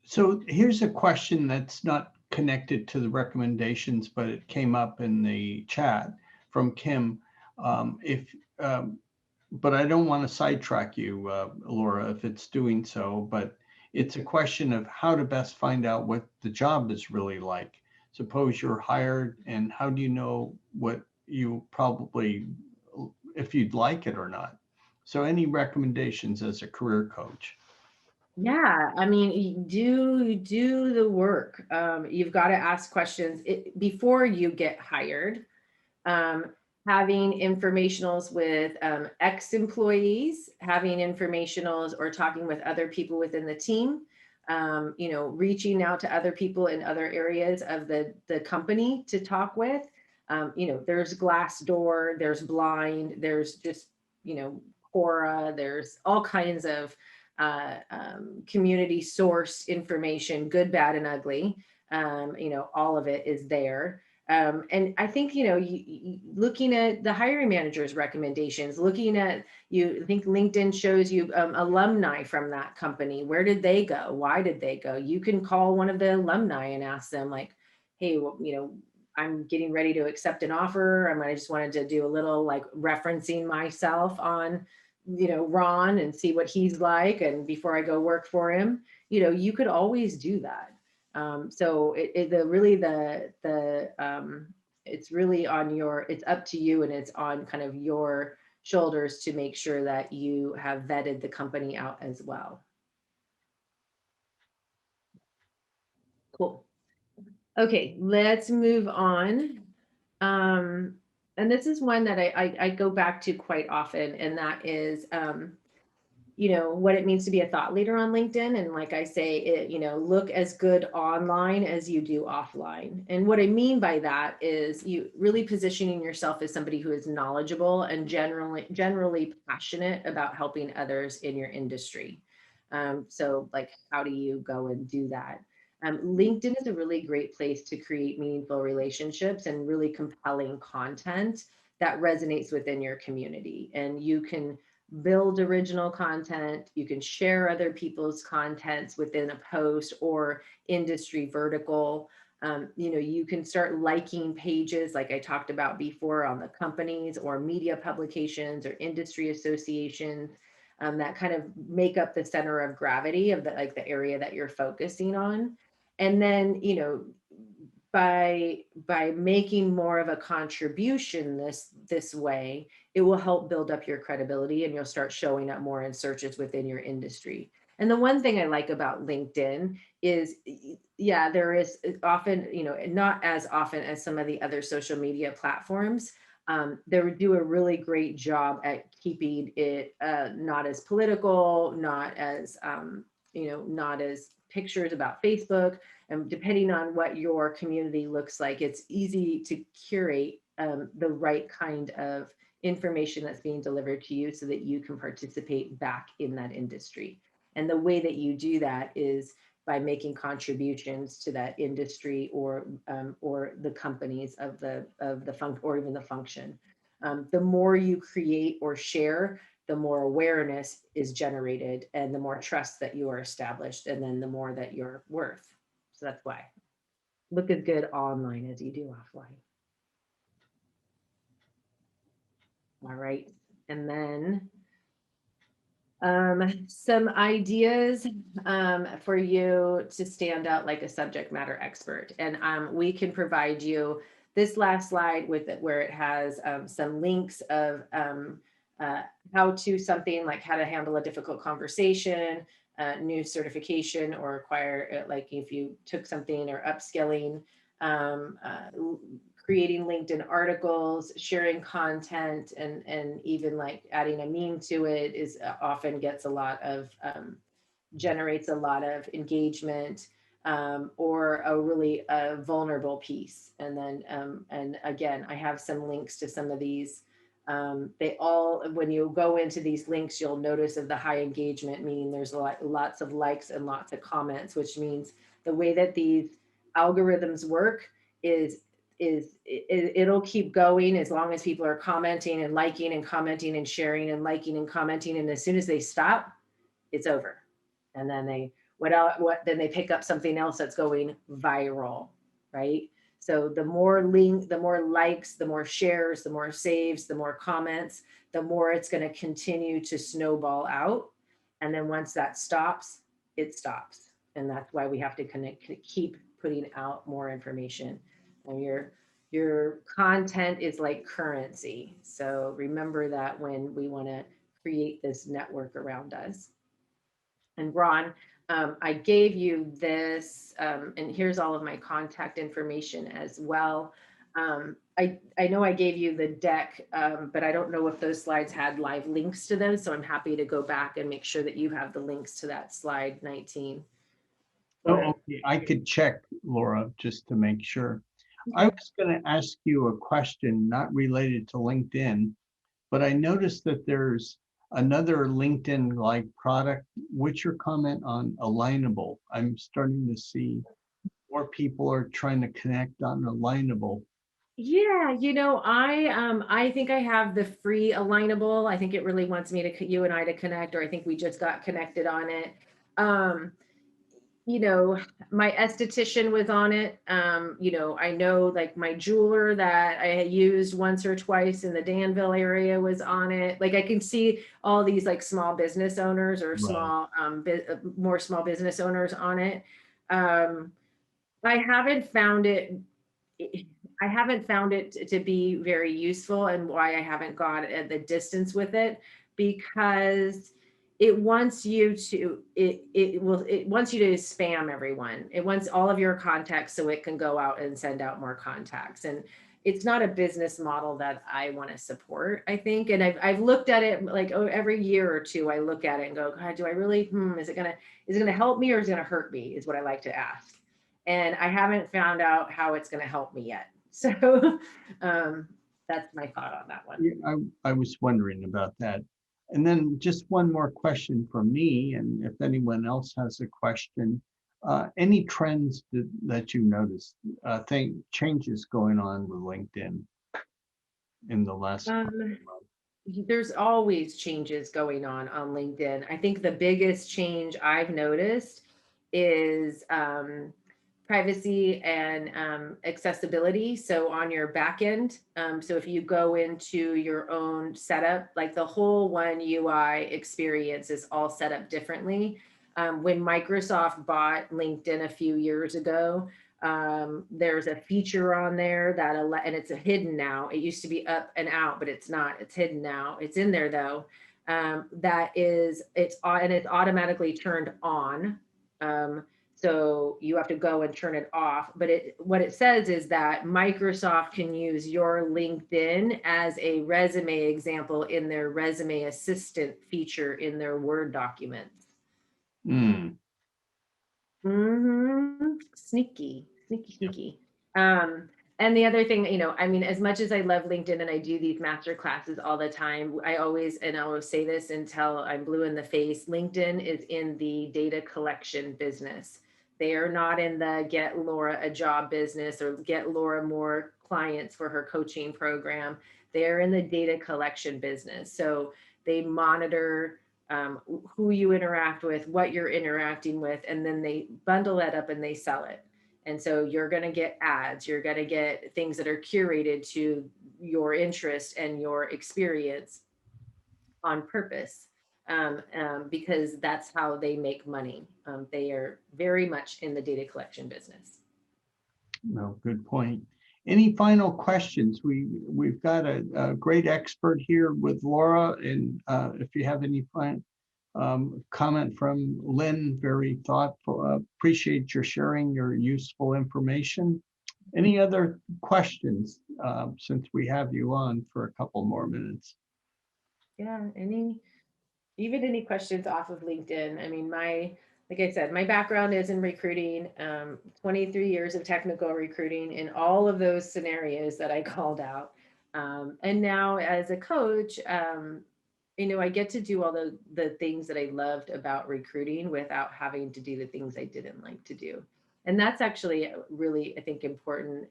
So here's a question that's not connected to the recommendations, but it came up in the chat from Kim. But I don't want to sidetrack you, Laura, if it's doing so, but it's a question of how to best find out what the job is really like. Suppose you're hired, and how do you know what you probably, if you'd like it or not? So any recommendations as a career coach? Yeah, I mean, do the work. You've got to ask questions before you get hired. Having informationals with ex-employees, having informationals or talking with other people within the team, reaching out to other people in other areas of the company to talk with. There's Glassdoor, there's Blind, there's just, Quora, there's all kinds of community source information, good, bad, and ugly. All of it is there. And I think, looking at the hiring manager's recommendations, looking at I think LinkedIn shows you alumni from that company. Where did they go? Why did they go? You can call one of the alumni and ask them like, hey, well, I'm getting ready to accept an offer. I just wanted to do a little like referencing myself on, Ron, and see what he's like. And before I go work for him, you could always do that. So it's really it's up to you, and it's on kind of your shoulders to make sure that you have vetted the company out as well. Cool. Okay, let's move on. And this is one that I go back to quite often, and that is, what it means to be a thought leader on LinkedIn. And like I say, look as good online as you do offline. And what I mean by that is you really positioning yourself as somebody who is knowledgeable and generally passionate about helping others in your industry. So like, how do you go and do that? LinkedIn is a really great place to create meaningful relationships and really compelling content that resonates within your community. And you can build original content, you can share other people's contents within a post or industry vertical. You can start liking pages like I talked about before on the companies or media publications or industry associations that kind of make up the center of gravity of the area that you're focusing on. And then, by making more of a contribution this way, it will help build up your credibility, and you'll start showing up more in searches within your industry. And the one thing I like about LinkedIn is, yeah, there is often, not as often as some of the other social media platforms. They do a really great job at keeping it not as political, not as, not as pictures about Facebook. And depending on what your community looks like, it's easy to curate the right kind of information that's being delivered to you so that you can participate back in that industry. And the way that you do that is by making contributions to that industry or the companies of the function or even the function. The more you create or share, the more awareness is generated and the more trust that you are established, and then the more that you're worth. So that's why. Look as good online as you do offline. All right. And then some ideas for you to stand out like a subject matter expert. And we can provide you this last slide with it where it has some links of how to something like how to handle a difficult conversation, new certification or acquire, like if you took something or upskilling, creating LinkedIn articles, sharing content, and even like adding a meme to it is often gets a lot of, generates a lot of engagement, or a really vulnerable piece. And then, and again, I have some links to some of these. They all, when you go into these links, you'll notice of the high engagement, meaning there's lots of likes and lots of comments, which means the way that these algorithms work is it'll keep going as long as people are commenting and liking and commenting and sharing and liking and commenting. And as soon as they stop, it's over. And then then they pick up something else that's going viral, right? So the more likes, the more shares, the more saves, the more comments, the more it's going to continue to snowball out. And then once that stops, it stops. And that's why we have to keep putting out more information. And your content is like currency. So remember that when we want to create this network around us. And Ron, I gave you this, and here's all of my contact information as well. I know I gave you the deck, but I don't know if those slides had live links to those. So I'm happy to go back and make sure that you have the links to that slide 19. Oh, okay. I could check, Laura, just to make sure. I was going to ask you a question not related to LinkedIn, but I noticed that there's another LinkedIn-like product. What's your comment on Alignable? I'm starting to see more people are trying to connect on Alignable. Yeah, I think I have the free Alignable. I think it really wants me to you and I to connect, or I think we just got connected on it. My esthetician was on it. I know like my jeweler that I had used once or twice in the Danville area was on it. Like I can see all these like small business owners or small, more small business owners on it. I haven't found it. I haven't found it to be very useful, and why I haven't got at the distance with it, because it wants you to spam everyone. It wants all of your contacts so it can go out and send out more contacts. And it's not a business model that I want to support, I think. And I've looked at it like every year or two, I look at it and go, God, do I really, is it gonna help me or is it gonna hurt me, is what I like to ask. And I haven't found out how it's gonna help me yet. So that's my thought on that one. Yeah, I was wondering about that. And then just one more question from me, and if anyone else has a question, any trends that you noticed, changes going on with LinkedIn in the last couple of months? There's always changes going on LinkedIn. I think the biggest change I've noticed is privacy and accessibility. So on your back end, so if you go into your own setup, like the whole One UI experience is all set up differently. When Microsoft bought LinkedIn a few years ago, there's a feature on there that and it's hidden now. It used to be up and out, but it's not. It's hidden now. It's in there though. It's automatically turned on. So you have to go and turn it off. But what it says is that Microsoft can use your LinkedIn as a resume example in their resume assistant feature in their Word documents. Sneaky. And the other thing, as much as I love LinkedIn and I do these master classes all the time, I always say this until I'm blue in the face, LinkedIn is in the data collection business. They are not in the get Laura a job business or get Laura more clients for her coaching program. They're in the data collection business. So they monitor who you interact with, what you're interacting with, and then they bundle that up and they sell it. And so you're going to get ads, you're going to get things that are curated to your interest and your experience on purpose, because that's how they make money. They are very much in the data collection business. No, good point. Any final questions? We've got a great expert here with Laura, and if you have any Comment from Lynn, very thoughtful. Appreciate your sharing your useful information. Any other questions since we have you on for a couple more minutes? Yeah, even any questions off of LinkedIn. I mean, like I said, my background is in recruiting, 23 years of technical recruiting in all of those scenarios that I called out. And now as a coach, I get to do all the things that I loved about recruiting without having to do the things I didn't like to do. And that's actually really, I think, important.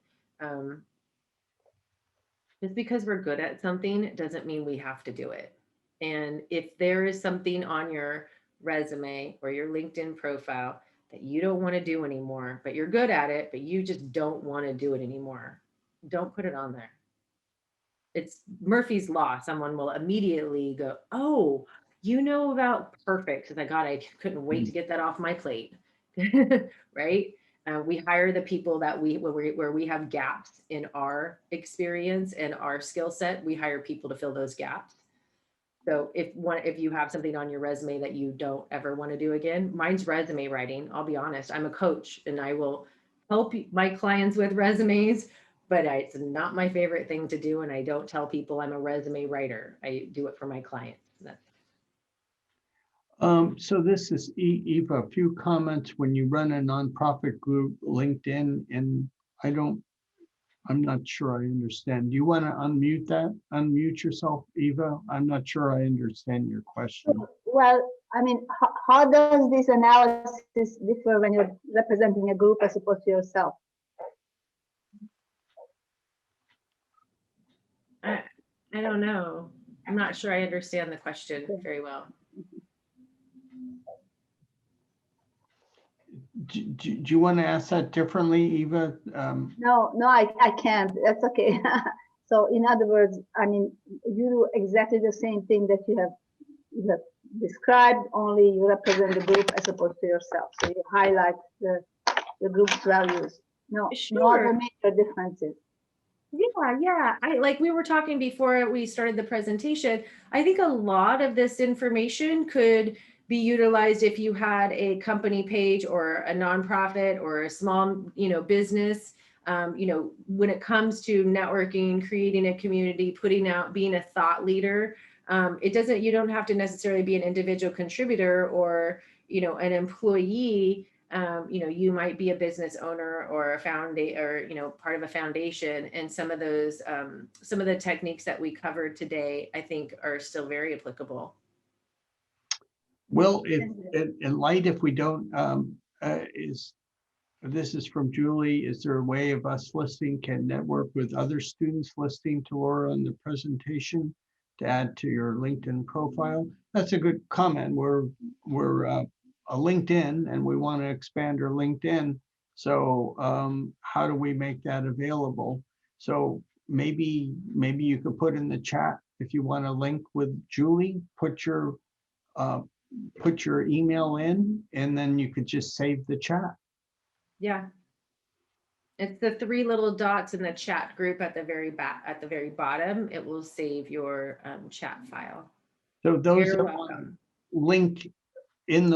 Just because we're good at something doesn't mean we have to do it. And if there is something on your resume or your LinkedIn profile that you don't want to do anymore, but you're good at it, but you just don't want to do it anymore, don't put it on there. It's Murphy's Law. Someone will immediately go, "Oh, you know about perfect." Because I couldn't wait to get that off my plate. Right? We hire the people that where we have gaps in our experience and our skill set. We hire people to fill those gaps. So if you have something on your resume that you don't ever want to do again, mine's resume writing. I'll be honest, I'm a coach and I will help my clients with resumes, but it's not my favorite thing to do. And I don't tell people I'm a resume writer. I do it for my clients. So this is Eva, a few comments when you run a nonprofit group, LinkedIn, and I'm not sure I understand. Do you want to unmute yourself, Eva? I'm not sure I understand your question. Well, I mean, how does this analysis differ when you're representing a group as opposed to yourself? I don't know. I'm not sure I understand the question very well. Do you want to ask that differently, Eva? No, I can't. That's okay. So in other words, I mean, you do exactly the same thing that you have described, only you represent the group as opposed to yourself. So you highlight the group's values. No, Sure. no other major differences. Yeah. Like we were talking before we started the presentation, I think a lot of this information could be utilized if you had a company page or a nonprofit or a small, business. When it comes to networking, creating a community, being a thought leader, you don't have to necessarily be an individual contributor or, an employee. You might be a business owner or part of a foundation, and some of the techniques that we covered today, I think, are still very applicable. Well, in light, if we don't, this is from Julie. Is there a way of us can network with other students listening to Laura on the presentation to add to your LinkedIn profile? That's a good comment. We're a LinkedIn and we want to expand our LinkedIn. So how do we make that available? So maybe you could put in the chat if you want to link with Julie, put your email in, and then you could just save the chat. Yeah. It's the 3 little dots in the chat group at the very bottom. It will save your chat file. So those You're that welcome. link in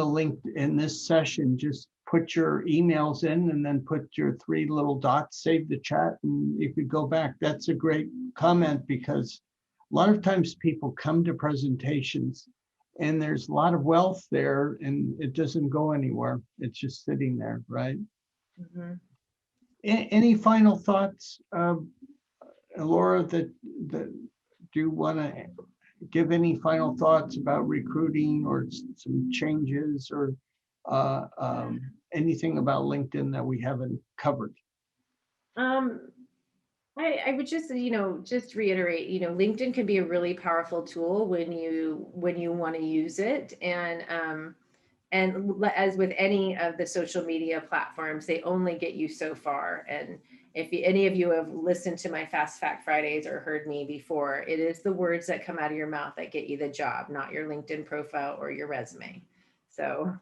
this session, just put your emails in and then put your 3 little dots, save the chat, and you could go back. That's a great comment because a lot of times people come to presentations and there's a lot of wealth there and it doesn't go anywhere. It's just sitting there, right? Mm-hmm. Any final thoughts, Laura, that do you want to give any final thoughts about recruiting or some changes or anything about LinkedIn that we haven't covered? I would just reiterate, LinkedIn can be a really powerful tool when you want to use it. And as with any of the social media platforms, they only get you so far. And if any of you have listened to my Fast Fact Fridays or heard me before, it is the words that come out of your mouth that get you the job, not your LinkedIn profile or your resume. So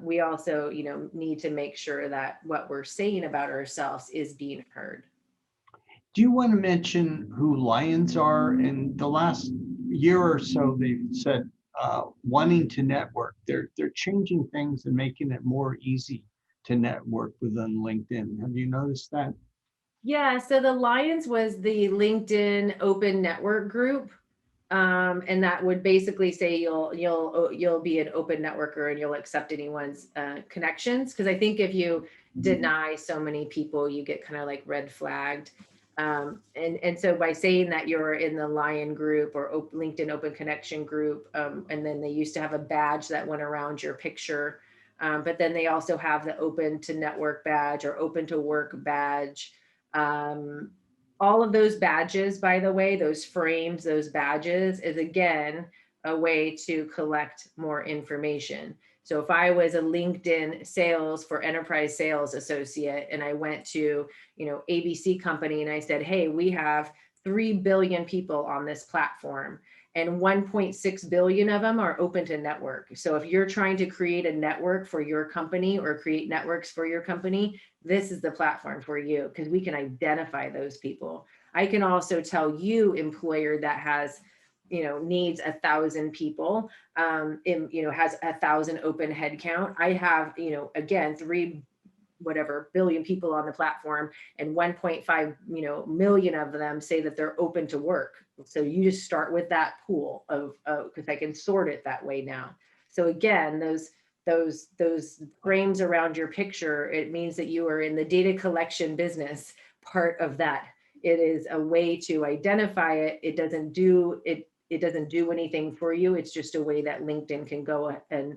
we also, need to make sure that what we're saying about ourselves is being heard. Do you want to mention who Lions are? In the last year or so, they've said wanting to network. They're changing things and making it more easy to network within LinkedIn. Have you noticed that? Yeah, so the Lions was the LinkedIn Open Network Group. And that would basically say you'll be an open networker and you'll accept anyone's connections. Because I think if you deny so many people, you get kind of like red flagged. And so by saying that you're in the Lion group or LinkedIn Open Connection group, and then they used to have a badge that went around your picture, but then they also have the Open to Network badge or Open to Work badge. All of those badges, by the way, those frames, those badges is again a way to collect more information. So if I was a LinkedIn sales for enterprise sales associate and I went to, ABC company and I said, hey, we have 3 billion people on this platform and 1.6 billion of them are open to network. So if you're trying to create a network for your company or create networks for your company, this is the platform for you because we can identify those people. I can also tell you, employer that has, needs 1,000 people, has 1,000 open headcount. I have, again, 3 billion people on the platform and 1.5 million of them say that they're open to work. So you just start with that pool of because I can sort it that way now. So again, those frames around your picture, it means that you are in the data collection business part of that. It is a way to identify it. It doesn't do anything for you. It's just a way that LinkedIn can go and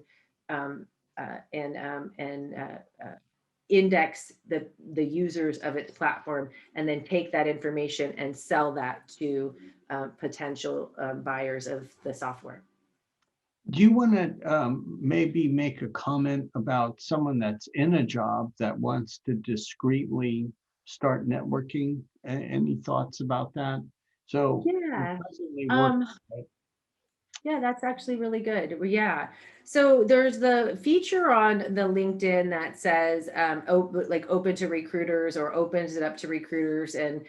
index the users of its platform and then take that information and sell that to potential buyers of the software. Do you want to maybe make a comment about someone that's in a job that wants to discreetly start networking? Any thoughts about that? So Yeah. presently work- Yeah, that's actually really good. Well, yeah. So there's the feature on the LinkedIn that says open to recruiters or opens it up to recruiters and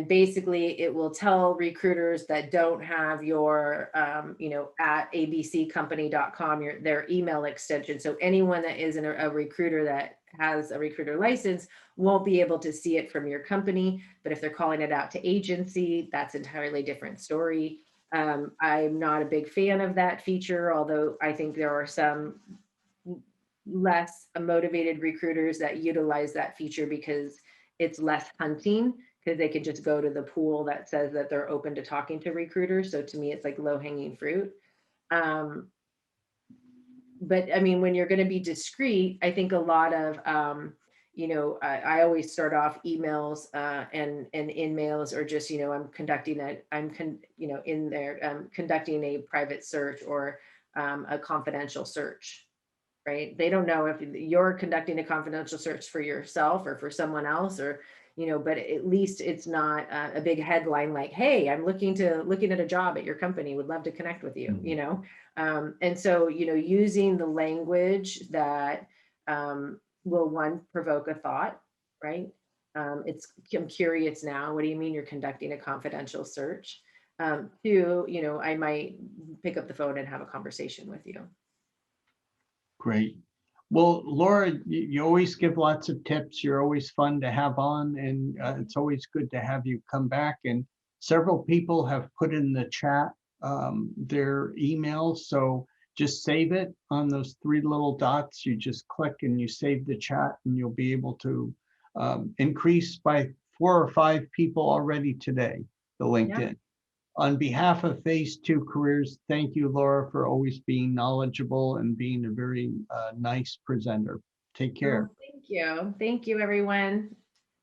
basically it will tell recruiters that don't have your at abccompany.com their email extension. So anyone that isn't a recruiter that has a recruiter license won't be able to see it from your company. But if they're calling it out to agency, that's entirely different story. I'm not a big fan of that feature, although I think there are some less motivated recruiters that utilize that feature because it's less hunting because they could just go to the pool that says that they're open to talking to recruiters. So to me, it's like low-hanging fruit. But I mean, when you're going to be discreet, I think a lot of I always start off emails and in mails or just, I'm conducting conducting a private search or a confidential search, right? They don't know if you're conducting a confidential search for yourself or for someone else or, but at least it's not a big headline like, hey, I'm looking at a job at your company, would love to connect with you, and so, using the language that will one provoke a thought, right? I'm curious now, what do you mean you're conducting a confidential search? Two, I might pick up the phone and have a conversation with you. Great. Well, Laura, you always give lots of tips. You're always fun to have on, and it's always good to have you come back. And several people have put in the chat their emails, so just save it on those 3 little dots. You just click and you save the chat, and you'll be able to increase by 4 or 5 people already today, the LinkedIn. Yeah. On behalf of Phase 2 Careers, thank you, Laura, for always being knowledgeable and being a very nice presenter. Take care. Oh, thank you. Thank you, everyone.